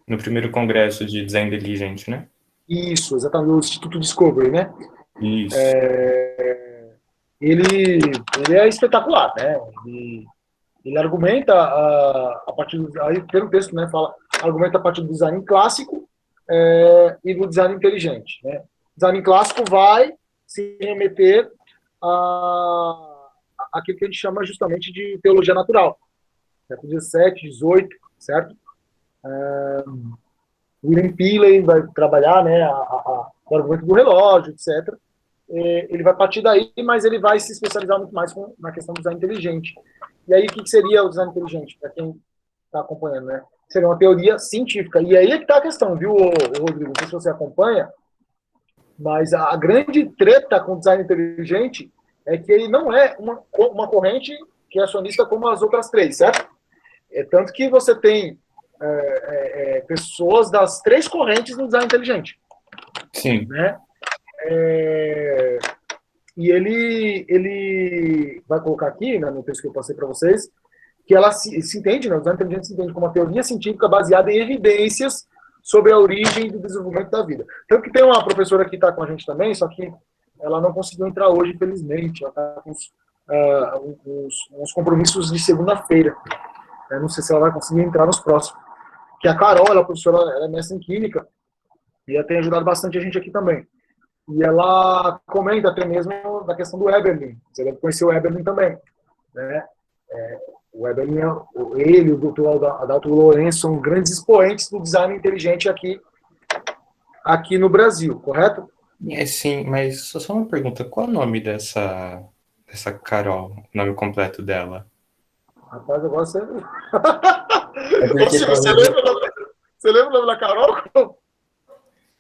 No primeiro congresso de design inteligente, né? Isso, exatamente, o Instituto Discovery, né? Isso. Ele é espetacular, né? Ele argumenta a partir do... Aí, pelo texto, né, argumenta a partir do design clássico e do design inteligente, né? O design clássico vai se remeter àquilo que a gente chama justamente de teologia natural. Século XVII, XVIII, certo? William Peeley vai trabalhar, né, o argumento do relógio, etc. Ele vai partir daí, mas ele vai se especializar muito mais na questão do design inteligente. E aí, o que seria o design inteligente, para quem está acompanhando, né? Seria uma teoria científica. E aí é que está a questão, viu, Rodrigo? Não sei se você acompanha, mas a grande treta com o design inteligente é que ele não é uma corrente que é acionista como as outras 3, certo? Tanto que você tem pessoas das 3 correntes no design inteligente. Sim. Né? E ele vai colocar aqui, né, no texto que eu passei para vocês, que ela se entende, né, o design inteligente se entende como uma teoria científica baseada em evidências sobre a origem do desenvolvimento da vida. Tanto que tem uma professora que está com a gente também, só que ela não conseguiu entrar hoje, infelizmente. Ela está com uns compromissos de segunda-feira. Eu não sei se ela vai conseguir entrar nos próximos. Que a Carol, ela é professora, ela é mestre em Química, e ela tem ajudado bastante a gente aqui também. E ela comenta até mesmo da questão do Eberlin. Você deve conhecer o Eberlin também, né? O Eberlin, ele, o doutor Adalto Lourenço, são grandes expoentes do design inteligente aqui no Brasil, correto? Sim, mas só uma pergunta, qual é o nome dessa Carol, o nome completo dela? Rapaz, agora você... É porque Você lembra o nome da Carol?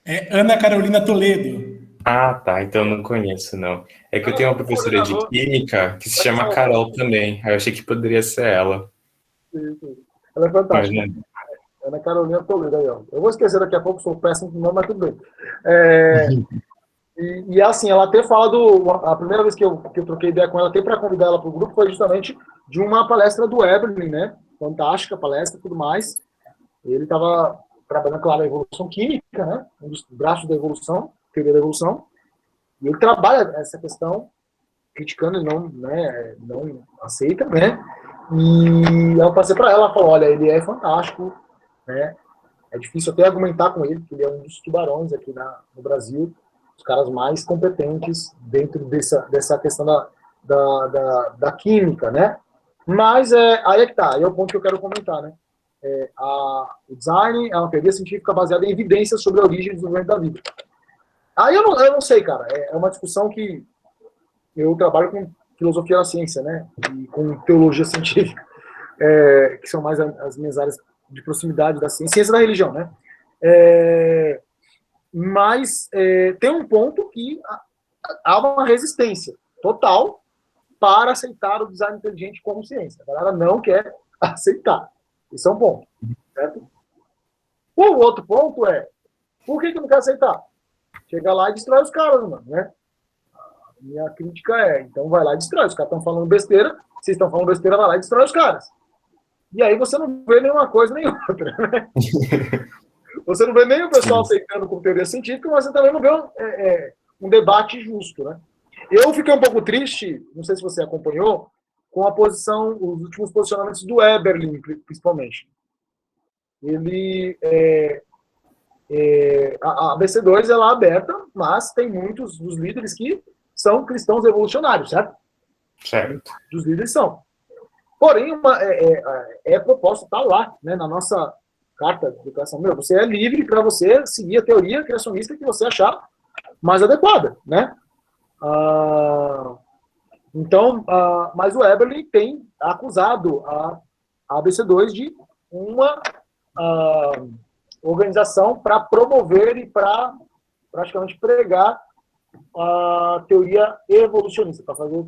É Ana Carolina Toledo. Ah, tá, então eu não conheço, não. É que eu tenho uma professora de Química que se chama Carol também, aí eu achei que poderia ser ela. Ela é fantástica. Mas, né? Ana Carolina Toledo aí, ó. Eu vou esquecer daqui a pouco, sou péssimo com o nome, mas tudo bem. E assim, ela ter falado, a primeira vez que eu troquei ideia com ela, até para convidar ela para o grupo, foi justamente de uma palestra do Eberlin, né? Fantástica palestra e tudo mais. Ele estava trabalhando, claro, a evolução química, né? Um dos braços da evolução, teoria da evolução. E ele trabalha essa questão, criticando e não aceita, né? E eu passei para ela, falou, olha, ele é fantástico, né? É difícil até argumentar com ele, porque ele é um dos tubarões aqui no Brasil, os caras mais competentes dentro dessa questão da química, né? Mas aí é que tá, aí é o ponto que eu quero comentar, né? O design é uma teoria científica baseada em evidências sobre a origem e desenvolvimento da vida. Aí eu não sei, cara, é uma discussão que eu trabalho com filosofia da ciência, né? E com teologia científica, que são mais as minhas áreas de proximidade da ciência da religião, né? Mas tem um ponto que há uma resistência total para aceitar o design inteligente como ciência. A galera não quer aceitar. Isso é um ponto, certo? O outro ponto é, por que não quer aceitar? Chega lá e destrói os caras, mano, né? Minha crítica então vai lá e destrói. Os caras estão falando besteira, vocês estão falando besteira, vai lá e destrói os caras. E aí você não vê nenhuma coisa nem outra, né? Você não vê nem o pessoal aceitando com teoria científica, mas você também não vê um debate justo, né? Eu fiquei um pouco triste, não sei se você acompanhou, com os últimos posicionamentos do Eberlin, principalmente. Ele... a BC2 ela é aberta, mas tem muitos dos líderes que são cristãos evolucionários, certo? Certo. Dos líderes são. Porém, proposta está lá, né, na nossa carta de educação. Você é livre para você seguir a teoria criacionista que você achar mais adequada, né? Mas o Eberlin tem acusado a ABC2 de uma organização para promover e para praticamente pregar a teoria evolucionista, para fazer os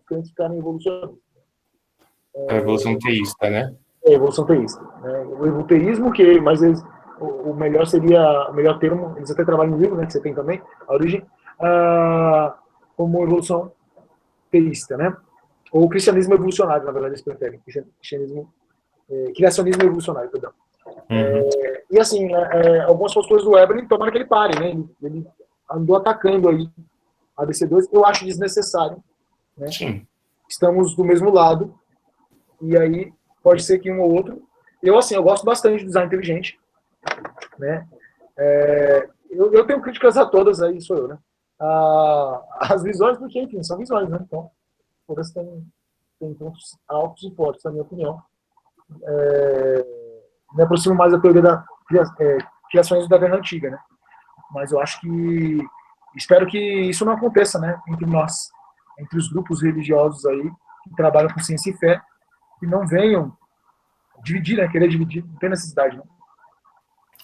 crentes ficarem evolucionistas. A evolução teísta, né? Evolução teísta. Né? O evoluteísmo, mas o melhor termo, eles até trabalham no livro, né, que você tem também, a origem, como evolução teísta, né? Ou cristianismo evolucionário, na verdade, eles preferem. Criacionismo evolucionário, perdão. E assim, algumas posturas do Eberlin tomaram que ele pare, né? Ele andou atacando aí a DC2, eu acho desnecessário, né? Sim. Estamos do mesmo lado, e aí pode ser que um ou outro. Eu gosto bastante de design inteligente, né? Eu tenho críticas a todas, aí sou eu, né? As visões, porque, enfim, são visões, né? Então, todas têm pontos altos e fortes, na minha opinião. Me aproximo mais da teoria da criações da Guerra Antiga, né? Mas eu acho que... Espero que isso não aconteça, né? Entre nós, entre os grupos religiosos aí, que trabalham com ciência e fé, que não venham dividir, né? Querer dividir, não tem necessidade, né?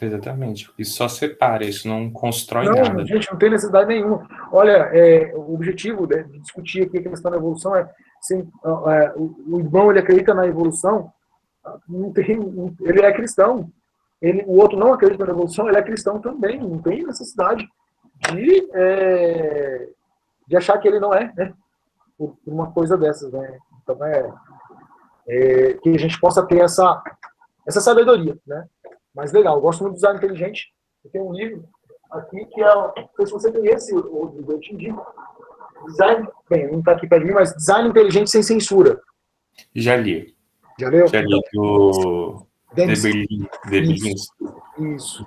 Exatamente. Isso só separa, isso não constrói Não, nada. gente, não tem necessidade nenhuma. Olha, o objetivo de discutir aqui a questão da evolução o irmão, ele acredita na evolução, ele é cristão. O outro não acredita na evolução, ele é cristão também. Não tem necessidade de achar que ele não é, né? Por uma coisa dessas, né? Então, que a gente possa ter essa sabedoria, né? Mas legal, eu gosto muito do design inteligente. Eu tenho um livro aqui que é, não sei se você conhece, Rodrigo, eu te indico. Design, bem, não está aqui perto de mim, mas Design Inteligente Sem Censura. Já li. Já leu? Já li do Dempsey. Deberlins. Isso.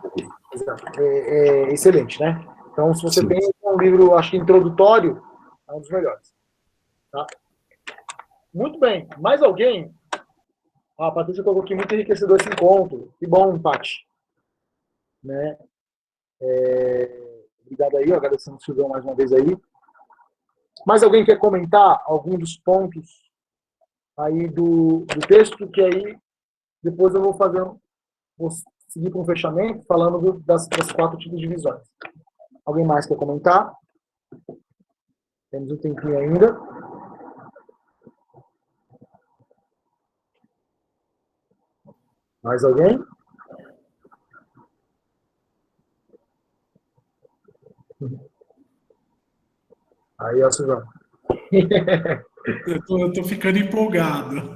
Exato. É excelente, né? Então, se você Sim. tem um livro, acho que introdutório, é um dos melhores. Tá? Muito bem. Mais alguém? A Patrícia colocou aqui muito enriquecedor esse encontro. Que bom empate. Né? Obrigado aí, agradecendo o Silvão mais uma vez aí. Mais alguém quer comentar algum dos pontos aí do texto? Que aí depois eu vou seguir para um fechamento falando das 4 tipos de visões. Alguém mais quer comentar? Temos um tempinho ainda. Mais alguém? Aí, ó, Silvão. Eu tô ficando empolgado.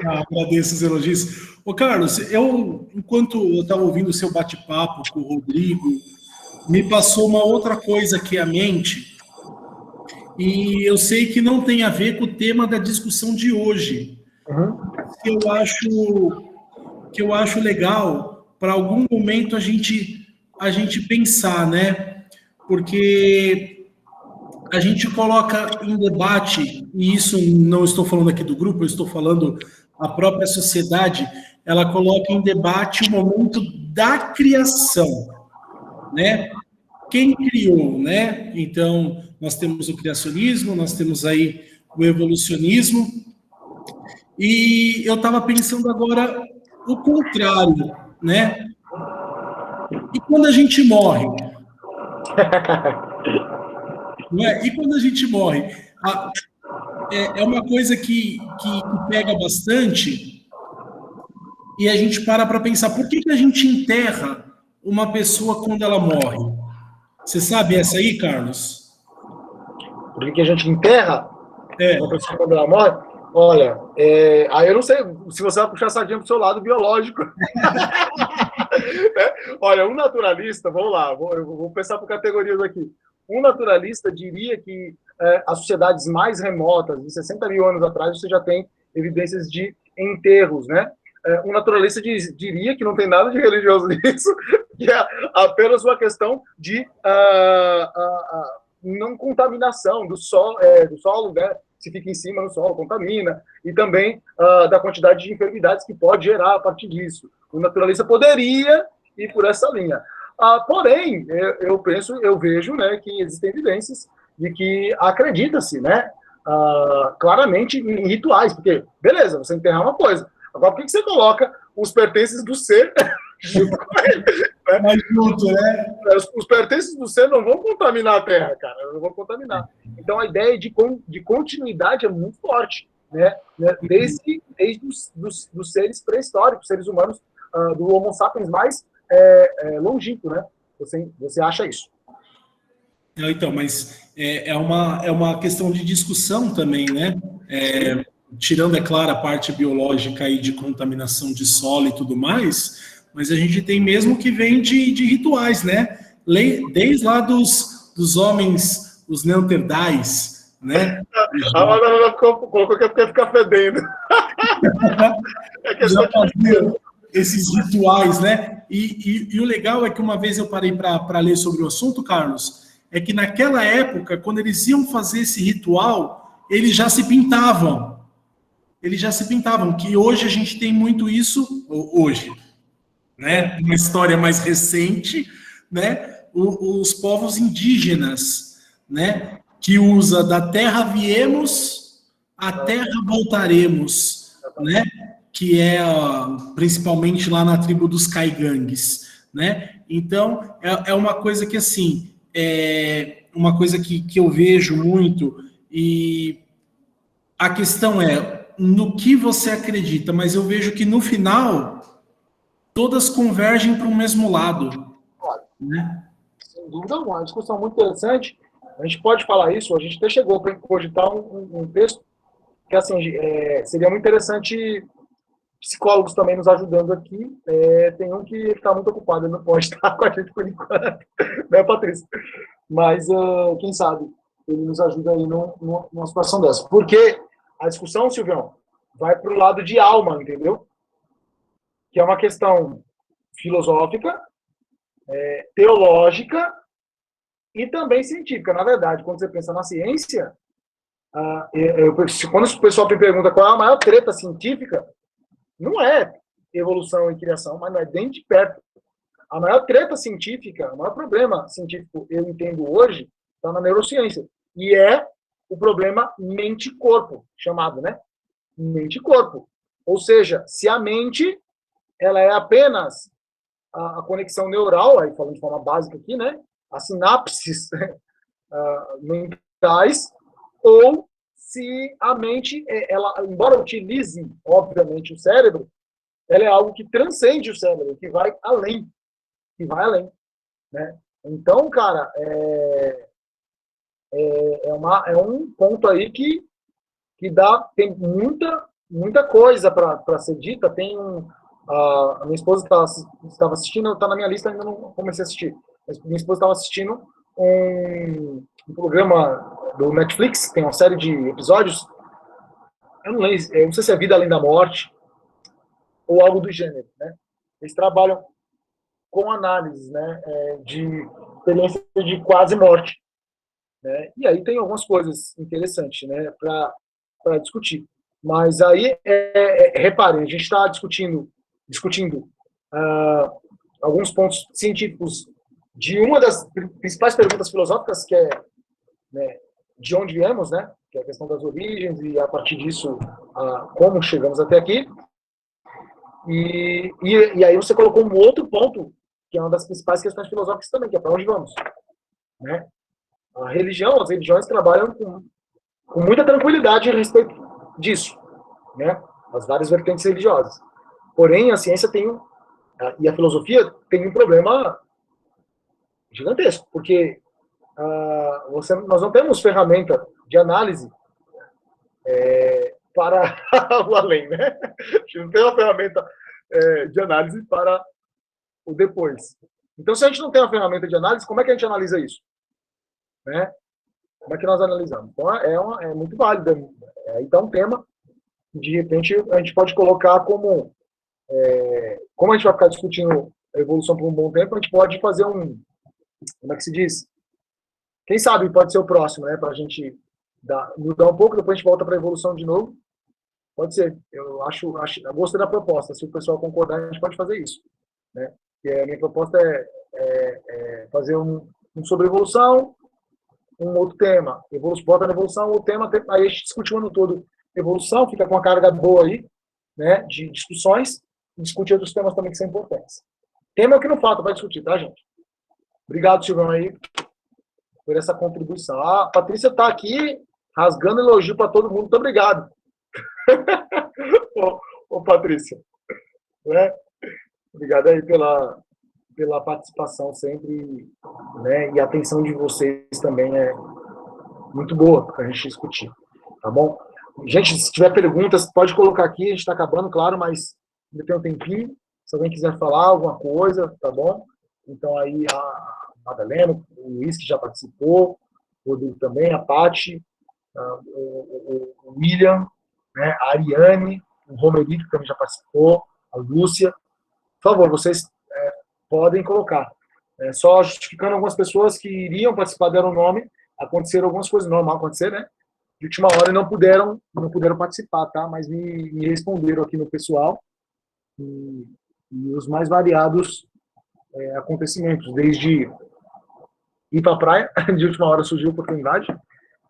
Agradeço os elogios. Ô, Carlos, enquanto eu estava ouvindo o seu bate-papo com o Rodrigo, me passou uma outra coisa aqui à mente, e eu sei que não tem a ver com o tema da discussão de hoje, que eu acho legal para algum momento a gente pensar, né? Porque a gente coloca em debate, e isso não estou falando aqui do grupo, eu estou falando a própria sociedade, ela coloca em debate o momento da criação, né? Quem criou, né? Então, nós temos o criacionismo, nós temos aí o evolucionismo, e eu estava pensando agora o contrário, né? E quando a gente morre? Não é? E quando a gente morre? É uma coisa que pega bastante, e a gente para pensar, por que a gente enterra uma pessoa quando ela morre? Você sabe essa aí, Carlos? Por que a gente enterra uma pessoa quando ela morre? Olha, aí eu não sei se você vai puxar a sardinha para o seu lado biológico. Olha, um naturalista, vamos lá, eu vou pensar por categorias aqui. Um naturalista diria que as sociedades mais remotas, de 60 mil anos atrás, você já tem evidências de enterros, né? Um naturalista diria que não tem nada de religioso nisso, que é apenas uma questão de não contaminação do solo, né? Se fica em cima no solo, contamina, e também da quantidade de enfermidades que pode gerar a partir disso. O naturalista poderia ir por essa linha. Porém, eu vejo, né, que existem evidências de que acredita-se, né, claramente em rituais, porque, beleza, você enterrar uma coisa, agora por que você coloca os pertences do ser junto com ele? Né? Mais junto, né? Os pertences do ser não vão contaminar a terra, cara, não vão contaminar. Então a ideia de continuidade é muito forte, né? Desde dos seres pré-históricos, seres humanos, do Homo sapiens mais longínquo, né? Você acha isso? Então, mas é uma questão de discussão também, né? Tirando, é claro, a parte biológica aí de contaminação de solo e tudo mais, mas a gente tem mesmo que vem de rituais, né? Desde lá dos homens, os neandertais, né? Colocou que quer ficar fedendo. É questão de esses rituais, né? E o legal é que uma vez eu parei para ler sobre o assunto, Carlos, é que naquela época, quando eles iam fazer esse ritual, eles já se pintavam. Eles já se pintavam, que hoje a gente tem muito isso, hoje, né? Uma história mais recente, né? Os povos indígenas, né? Que usa da terra viemos, a terra voltaremos, né? Que é principalmente lá na tribo dos Caigangues, né? Então, é uma coisa que, assim, uma coisa que eu vejo muito, e a questão é no que você acredita, mas eu vejo que no final todas convergem para o mesmo lado, né? Sem dúvida alguma, uma discussão muito interessante. A gente pode falar isso, a gente até chegou para cogitar um texto que, assim, seria muito interessante psicólogos também nos ajudando aqui. Tem um que está muito ocupado, ele não pode estar com a gente por enquanto, né, Patrícia? Mas, quem sabe, ele nos ajuda aí numa situação dessa. Porque a discussão, Silvião, vai para o lado de alma, entendeu? Que é uma questão filosófica, teológica e também científica. Na verdade, quando você pensa na ciência, quando o pessoal me pergunta qual é a maior treta científica, não é evolução e criação, mas não é nem de perto. A maior treta científica, o maior problema científico, eu entendo hoje, está na neurociência. E é o problema mente-corpo, chamado, né? Mente-corpo. Ou seja, se a mente ela é apenas a conexão neural, aí falando de forma básica aqui, né? As sinapses mentais, ou se a mente, ela, embora utilize, obviamente, o cérebro, ela é algo que transcende o cérebro, que vai além, né? Então, cara, é um ponto aí que tem muita coisa para ser dita. A minha esposa estava assistindo, está na minha lista, ainda não comecei a assistir. Mas minha esposa estava assistindo um programa do Netflix, tem uma série de episódios, eu não sei se é Vida Além da Morte, ou algo do gênero, né? Eles trabalham com análises, né, de experiência de quase morte, né? E aí tem algumas coisas interessantes, né, para discutir. Mas aí, reparem, a gente está discutindo alguns pontos científicos de uma das principais perguntas filosóficas, que é, né, de onde viemos, né, que é a questão das origens, e a partir disso, como chegamos até aqui. E aí você colocou um outro ponto, que é uma das principais questões filosóficas também, que é para onde vamos, né? As religiões trabalham com muita tranquilidade a respeito disso, né? As várias vertentes religiosas. Porém, a ciência e a filosofia tem um problema gigantesco, porque nós não temos ferramenta de análise para o além, né? A gente não tem uma ferramenta de análise para o depois. Então, se a gente não tem uma ferramenta de análise, como é que a gente analisa isso? Né? Como é que nós analisamos? Então, é muito válido. Então, um tema, de repente, a gente pode colocar como a gente vai ficar discutindo a evolução por um bom tempo, a gente pode fazer como é que se diz? Quem sabe pode ser o próximo, né? Para a gente mudar um pouco, depois a gente volta para a evolução de novo. Pode ser. Eu gostei da proposta. Se o pessoal concordar, a gente pode fazer isso, né? E a minha proposta é fazer um sobre evolução, um outro tema. Bota na evolução, outro tema, aí a gente discute o ano todo evolução, fica com uma carga boa aí, né, de discussões, e discutir outros temas também que são importantes. Tema é o que não falta para discutir, tá, gente? Obrigado, Silvão, aí, por essa contribuição. A Patrícia está aqui rasgando elogio para todo mundo. Muito obrigado. ô, Patrícia. Né? Obrigado aí pela participação sempre, né? E a atenção de vocês também é muito boa para a gente discutir. Tá bom? Gente, se tiver perguntas, pode colocar aqui. A gente está acabando, claro, mas ainda tem um tempinho. Se alguém quiser falar alguma coisa, tá bom? Então aí a Madalena, o Luiz, que já participou, o Rodrigo também, a Paty, o William, né, a Ariane, o Romeri, que também já participou, a Lúcia. Por favor, vocês podem colocar. Só justificando algumas pessoas que iriam participar, deram o nome, aconteceram algumas coisas, normal acontecer, né? De última hora e não puderam participar, tá? Mas me responderam aqui no pessoal. E os mais variados acontecimentos, desde ir para a praia, de última hora surgiu a oportunidade.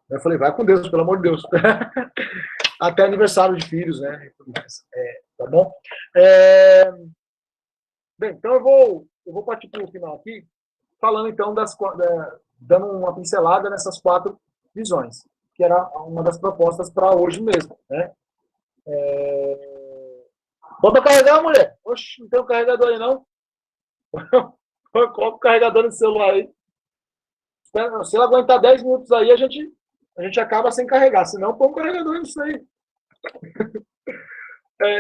Eu falei, vai com Deus, pelo amor de Deus. Até aniversário de filhos, né? Tá bom? Bem, então eu vou partir para o final aqui, falando então dando uma pincelada nessas 4 visões, que era uma das propostas para hoje mesmo, né? Bota carregar, mulher. Oxe, não tem um carregador aí, não. Coloca o carregador no celular aí. Se ela aguentar 10 minutos aí, a gente acaba sem carregar. Se não, põe um carregador nisso aí.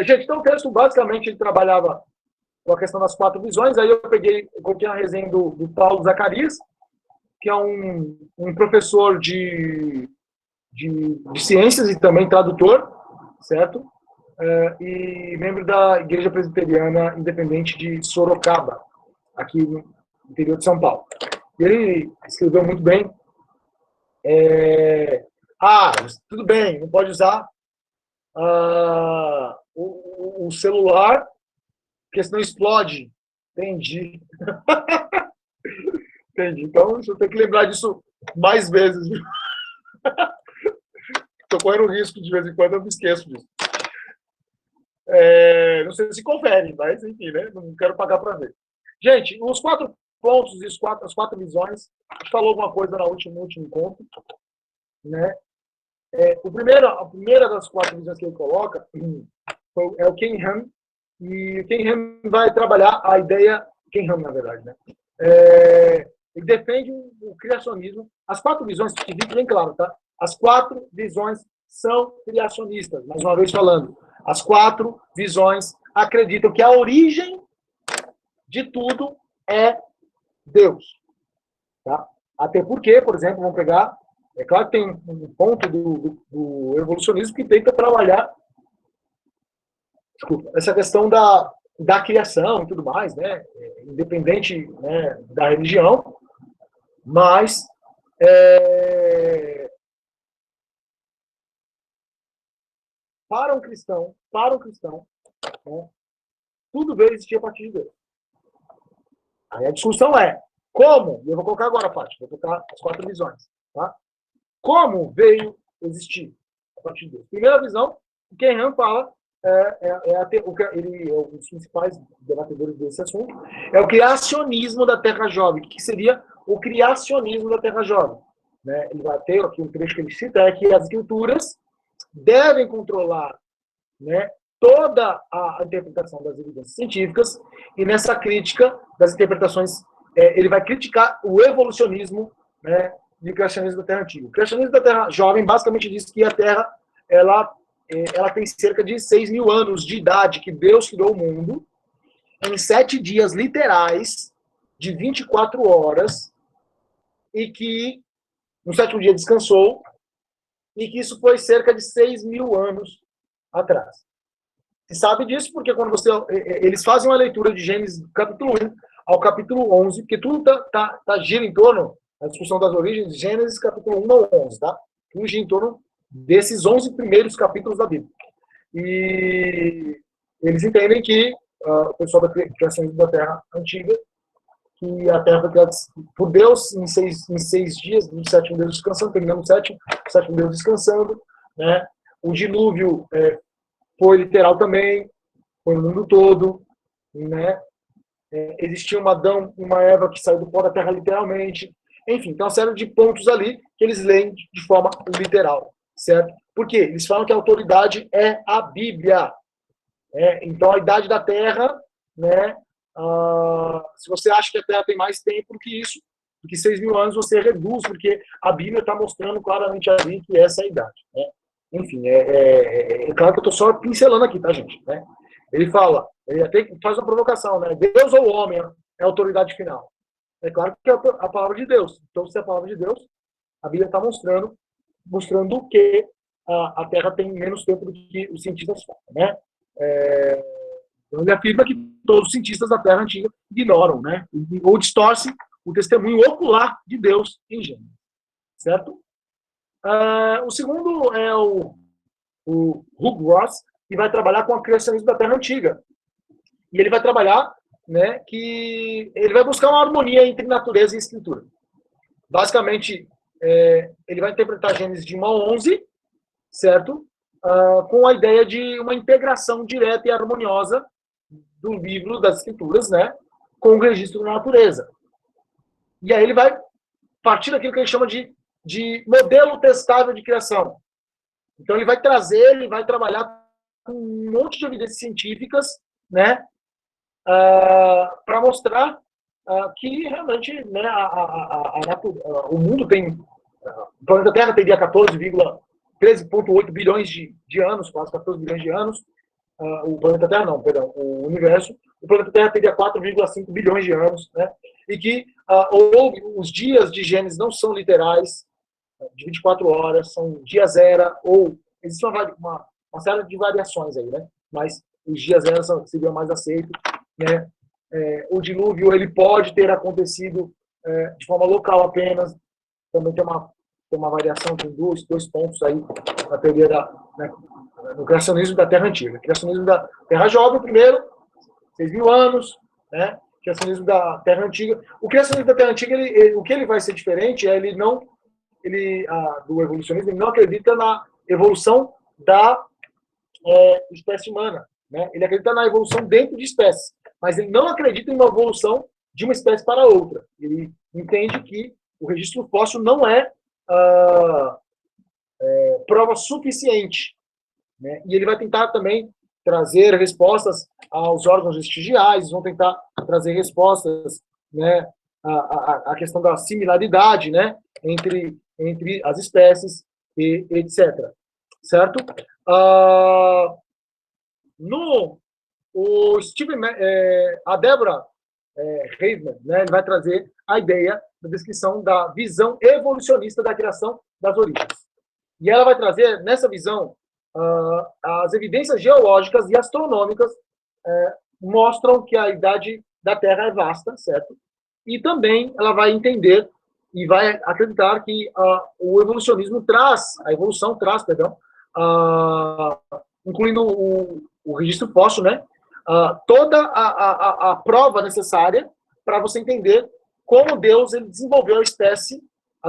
Gente, então o texto, basicamente, ele trabalhava com a questão das 4 visões. Aí eu coloquei a resenha do Paulo Zacarias, que é um professor de ciências e também tradutor, certo? E membro da Igreja Presbiteriana Independente de Sorocaba, aqui no interior de São Paulo. Ele escreveu muito bem. Tudo bem, não pode usar o celular, porque senão explode. Entendi. Entendi. Então, você tem que lembrar disso mais vezes. Estou correndo risco, de vez em quando eu me esqueço disso. Não sei se confere, mas enfim, né? Não quero pagar para ver. Gente, os 4 pontos e as 4 visões, a gente falou alguma coisa no último encontro, né? A primeira das 4 visões que ele coloca é o Ken Ham, e o Ken Ham vai trabalhar a ideia, Ken Ham, na verdade, né? Ele defende o criacionismo. As 4 visões, que fique bem claro, tá? As 4 visões são criacionistas, mais uma vez falando. As 4 visões acreditam que a origem de tudo é Deus. Tá? Até porque, por exemplo, vamos pegar... É claro que tem um ponto do evolucionismo que tenta trabalhar essa questão da criação e tudo mais, né? Independente, né, da religião, mas para um cristão, né, tudo veio existir a partir de Deus. Aí a discussão é como, eu vou colocar agora, Paty, vou colocar as 4 visões, tá? Como veio existir a partir de Deus? Primeira visão, o Ken Ham fala, ele é um dos principais debatedores desse assunto, é o criacionismo da Terra Jovem. O que seria o criacionismo da Terra Jovem? Né? Ele vai ter aqui um trecho que ele cita, é que as escrituras devem controlar, né, toda a interpretação das evidências científicas, e nessa crítica das interpretações, ele vai criticar o evolucionismo, né, de criacionismo da Terra Antiga. O criacionismo da Terra Jovem basicamente diz que a Terra ela tem cerca de 6.000 anos de idade, que Deus criou o mundo em 7 dias literais de 24 horas, e que no 7º dia descansou, e que isso foi cerca de 6.000 anos atrás. Se sabe disso porque quando eles fazem uma leitura de Gênesis capítulo 1 ao capítulo 11, porque tudo gira em torno, a discussão das origens, de Gênesis capítulo 1 ao 11, tá? Tudo gira em torno desses 11 primeiros capítulos da Bíblia. E eles entendem que o pessoal da criação da Terra Antiga, que a Terra foi criada por Deus em 6 dias, no 7º Deus descansando, terminando o 7º Deus descansando, né? O dilúvio foi literal também, foi no mundo todo, né? Existia um Adão e uma Eva que saiu do pó da Terra literalmente. Enfim, tem uma série de pontos ali que eles leem de forma literal, certo? Por quê? Eles falam que a autoridade é a Bíblia. Então, a idade da Terra, né? Se você acha que a Terra tem mais tempo do que isso, do que 6.000 anos, você reduz, porque a Bíblia está mostrando claramente ali que essa é a idade, né? Enfim, é claro que eu estou só pincelando aqui, tá, gente? Né? Ele fala, ele até faz uma provocação, né? Deus ou o homem é a autoridade final? É claro que é a palavra de Deus. Então, se é a palavra de Deus, a Bíblia está mostrando que a Terra tem menos tempo do que os cientistas falam, né? Então, ele afirma que todos os cientistas da Terra Antiga ignoram, né? Ou distorcem o testemunho ocular de Deus em Gênesis, certo? O segundo é o Hugh Ross, que vai trabalhar com o criacionismo da Terra Antiga. E ele vai trabalhar, né, que ele vai buscar uma harmonia entre natureza e escritura. Basicamente, ele vai interpretar Gênesis de 1 a 11, certo? Com a ideia de uma integração direta e harmoniosa do livro das escrituras, né, com o registro da natureza. E aí ele vai partir daquilo que ele chama de modelo testável de criação. Então ele vai trabalhar com um monte de evidências científicas, né, para mostrar que realmente, né, o mundo tem, o planeta Terra teria 13,8 bilhões de anos, quase 14 bilhões de anos, o planeta Terra não, perdão, o universo, o planeta Terra teria 4,5 bilhões de anos, né? E que os dias de Gênesis não são literais, de 24 horas, são dia zero, ou existe uma série de variações aí, né? Mas os dias zero seriam mais aceitos, né? O dilúvio ele pode ter acontecido de forma local apenas, também tem uma variação, tem dois pontos aí na teoria no criacionismo da Terra Antiga. Criacionismo da Terra Jovem, primeiro, 6.000 anos, né? Criacionismo da Terra Antiga. O criacionismo da Terra Antiga, o que ele vai ser diferente é do evolucionismo, ele não acredita na evolução da espécie humana, né? Ele acredita na evolução dentro de espécies, mas ele não acredita em uma evolução de uma espécie para outra. Ele entende que o registro fóssil não é prova suficiente, né? E ele vai tentar também trazer respostas aos órgãos vestigiais, vão tentar trazer respostas, né, a questão da similaridade, né, entre as espécies e etc. Certo? A Deborah Heisman, né, ele vai trazer a ideia da descrição da visão evolucionista da criação das origens. E ela vai trazer, nessa visão, as evidências geológicas e astronômicas mostram que a idade da Terra é vasta, certo? E também ela vai entender e vai acreditar que o evolucionismo a evolução traz, incluindo o registro fóssil, né? Toda a prova necessária para você entender como Deus ele desenvolveu as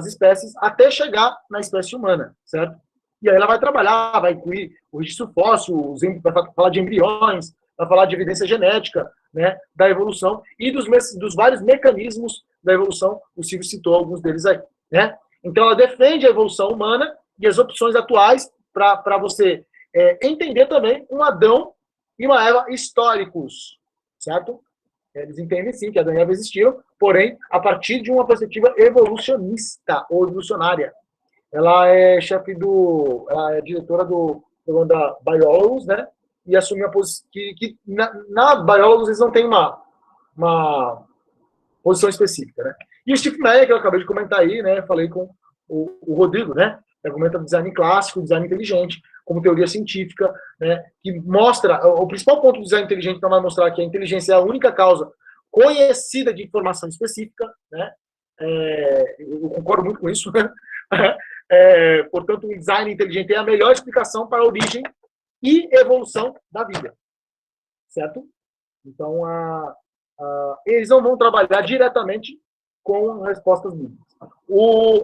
espécies até chegar na espécie humana, certo? E aí ela vai trabalhar, vai incluir o registro fóssil, vai falar de embriões, vai falar de evidência genética, né, da evolução e dos vários mecanismos da evolução. O Silvio citou alguns deles aí, né? Então ela defende a evolução humana e as opções atuais para você entender também um Adão e uma Eva históricos, certo? Eles entendem sim que Adão e Eva existiram, porém a partir de uma perspectiva evolucionista ou evolucionária. Ela é ela é diretora do da Biólogos, né? E assumiu a posição que na Biólogos eles não têm uma posição específica, né? E o Steve Meyer, que eu acabei de comentar aí, né? Falei com o Rodrigo, né? Ele argumenta design clássico, design inteligente, como teoria científica, né? Que mostra, o principal ponto do design inteligente então vai mostrar que a inteligência é a única causa conhecida de informação específica, né? Eu concordo muito com isso, né? Portanto, o design inteligente é a melhor explicação para a origem e evolução da vida, certo? Então, eles não vão trabalhar diretamente com respostas bíblicas.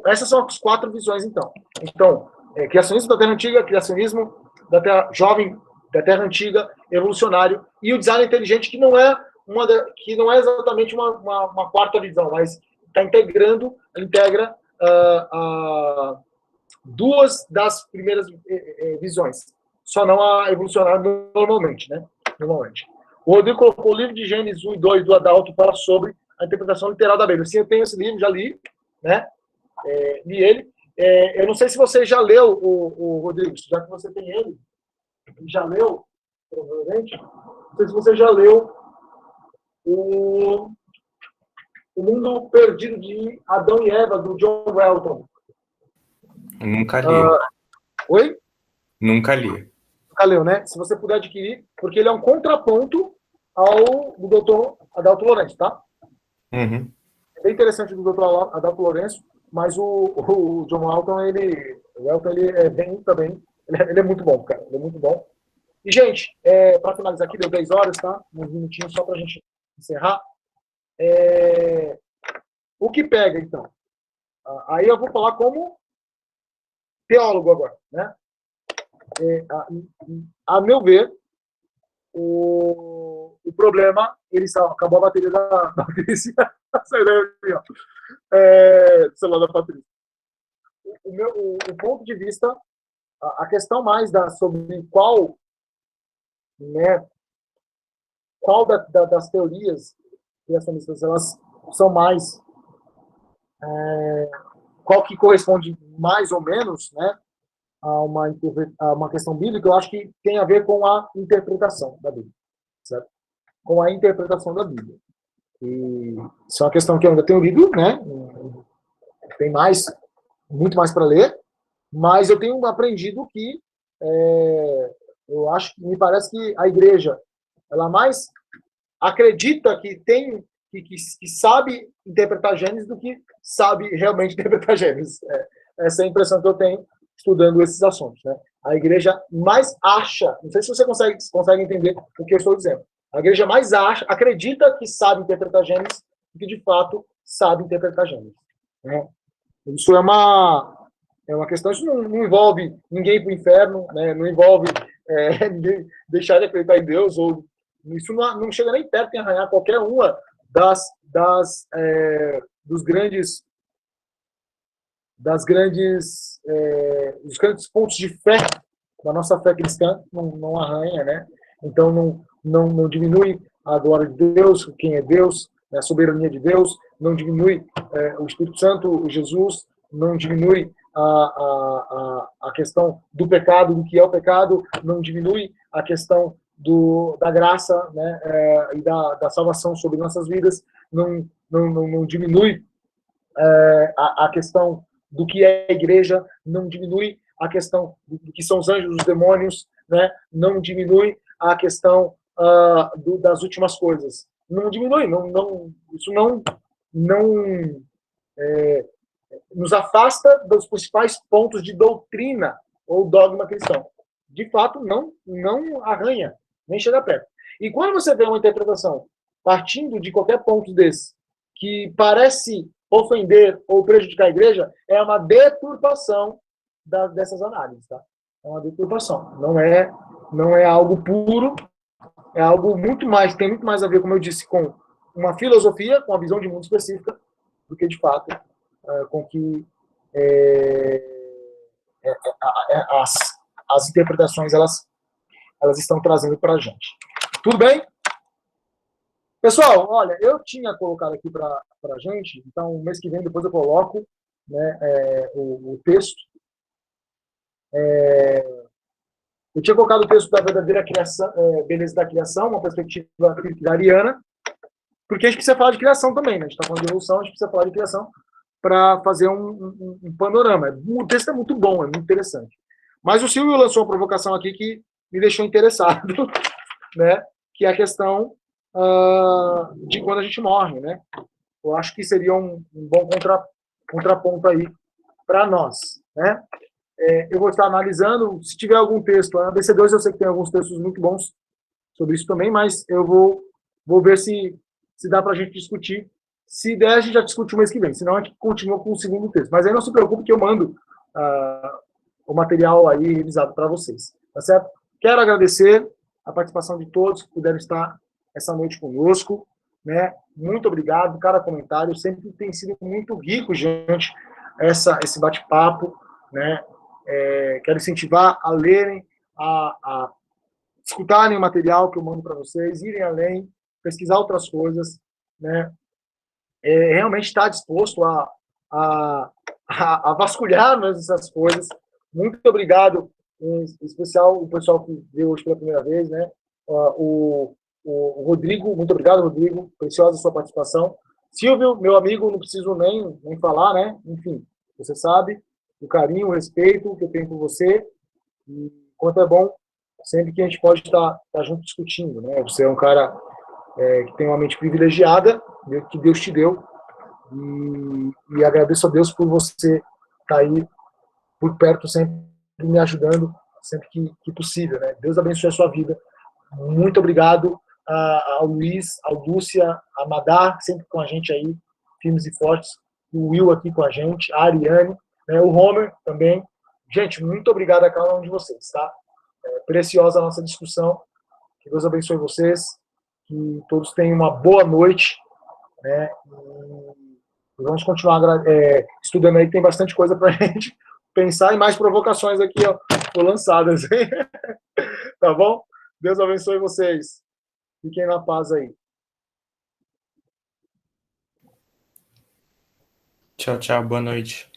Essas são as 4 visões, então. Então, criacionismo da Terra Antiga, criacionismo da Terra Jovem, da Terra Antiga, evolucionário, e o design inteligente, que não é exatamente uma quarta visão, mas integra 2 das primeiras visões. Só não a evolucionária normalmente, né? Normalmente. O Rodrigo colocou o livro de Gênesis 1 e 2 do Adalto fala sobre a interpretação literal da Bíblia. Sim, eu tenho esse livro, já li, né? Li ele. Eu não sei se você já leu, o Rodrigo, já que você tem ele, já leu, provavelmente. Não sei se você já leu o Mundo Perdido de Adão e Eva, do John Welton. Nunca li. Oi? Nunca li. Nunca leu, né? Se você puder adquirir, porque ele é um contraponto do Dr. Adalto Lourenço, tá? Uhum. É bem interessante do Dr. Adalto Lourenço, mas o John Welton, ele é bem também, ele é muito bom, cara, ele é muito bom. E, gente, para finalizar aqui, deu 10 horas, tá? Uns minutinhos só pra gente encerrar. O que pega, então? Aí eu vou falar como teólogo agora, né? A meu ver, o problema, acabou a bateria da Patrícia, saiu daí, ó. Celular da Patrícia. O ponto de vista, a questão mais sobre qual das teorias criacionistas elas são mais qual que corresponde mais ou menos, né? a uma questão bíblica, eu acho que tem a ver com a interpretação da Bíblia, certo? Com a interpretação da Bíblia. E isso é uma questão que eu ainda tenho lido, né? Tem muito mais para ler, mas eu tenho aprendido que eu acho, me parece que a igreja, ela mais acredita que tem, que sabe interpretar Gênesis do que sabe realmente interpretar Gênesis. Essa é a impressão que eu tenho estudando esses assuntos, né? A igreja mais acha, não sei se você consegue entender o que eu estou dizendo. A igreja mais acredita que sabe interpretar Gênesis do que de fato sabe interpretar Gênesis, né? Isso é uma questão, isso não envolve ninguém para o inferno, né? Não envolve ninguém deixar de acreditar em Deus, ou isso não chega nem perto de arranhar qualquer uma dos grandes pontos de fé da nossa fé cristã, não arranha, né? Então não diminui a glória de Deus, quem é Deus, a soberania de Deus, não diminui o Espírito Santo, o Jesus, não diminui a questão do pecado, do que é o pecado, não diminui a questão da graça, né, e da salvação sobre nossas vidas, não diminui a questão do que é a igreja, não diminui a questão do que são os anjos, os demônios, né, não diminui a questão das últimas coisas. Não diminui, isso não nos afasta dos principais pontos de doutrina ou dogma cristão. De fato, não arranha, nem chega perto. E quando você vê uma interpretação partindo de qualquer ponto desse, que parece ofender ou prejudicar a igreja, é uma deturpação dessas análises, tá? É uma deturpação. Não é algo puro, é algo tem muito mais a ver, como eu disse, com uma filosofia, com uma visão de mundo específica, do que, de fato, com que as interpretações elas estão trazendo para a gente. Tudo bem? Pessoal, olha, eu tinha colocado aqui para a gente, então, mês que vem, depois eu coloco, né, o texto. Eu tinha colocado o texto da verdadeira criação, beleza da criação, uma perspectiva cristiana, porque a gente precisa falar de criação também, né? A gente está falando de evolução, a gente precisa falar de criação para fazer um panorama. O texto é muito bom, é muito interessante. Mas o Silvio lançou uma provocação aqui que me deixou interessado, né? Que é a questão de quando a gente morre, né? Eu acho que seria um bom contraponto aí para nós, né? Eu vou estar analisando, se tiver algum texto, a ABC2 eu sei que tem alguns textos muito bons sobre isso também, mas eu vou ver se dá para a gente discutir. Se der, a gente já discute o mês que vem, senão a gente continua com o segundo texto. Mas aí não se preocupe que eu mando o material aí revisado para vocês, tá certo? Quero agradecer a participação de todos que puderam estar essa noite conosco, né? Muito obrigado, cada comentário sempre tem sido muito rico, gente, esse bate-papo, né? Quero incentivar a lerem, a escutarem o material que eu mando para vocês, irem além, pesquisar outras coisas, né? Realmente estar disposto a vasculhar essas coisas. Muito obrigado, em especial o pessoal que veio hoje pela primeira vez, né? O Rodrigo, muito obrigado, Rodrigo, preciosa a sua participação. Silvio, meu amigo, não preciso nem falar, né? Enfim, você sabe o carinho, o respeito que eu tenho por você, e quanto é bom sempre que a gente pode estar junto discutindo, né? Você é um cara que tem uma mente privilegiada, que Deus te deu, e agradeço a Deus por você estar aí por perto, sempre me ajudando, sempre que possível, né? Deus abençoe a sua vida. Muito obrigado ao Luiz, ao Lúcia, a Madar, sempre com a gente aí, firmes e fortes, o Will aqui com a gente, a Ariane, né, o Homer também. Gente, muito obrigado a cada um de vocês, tá? Preciosa a nossa discussão. Que Deus abençoe vocês, que todos tenham uma boa noite, né? E vamos continuar estudando aí, tem bastante coisa para a gente pensar e mais provocações aqui, ó, lançadas. Tá bom? Deus abençoe vocês. Fiquem na paz aí. Tchau, tchau. Boa noite.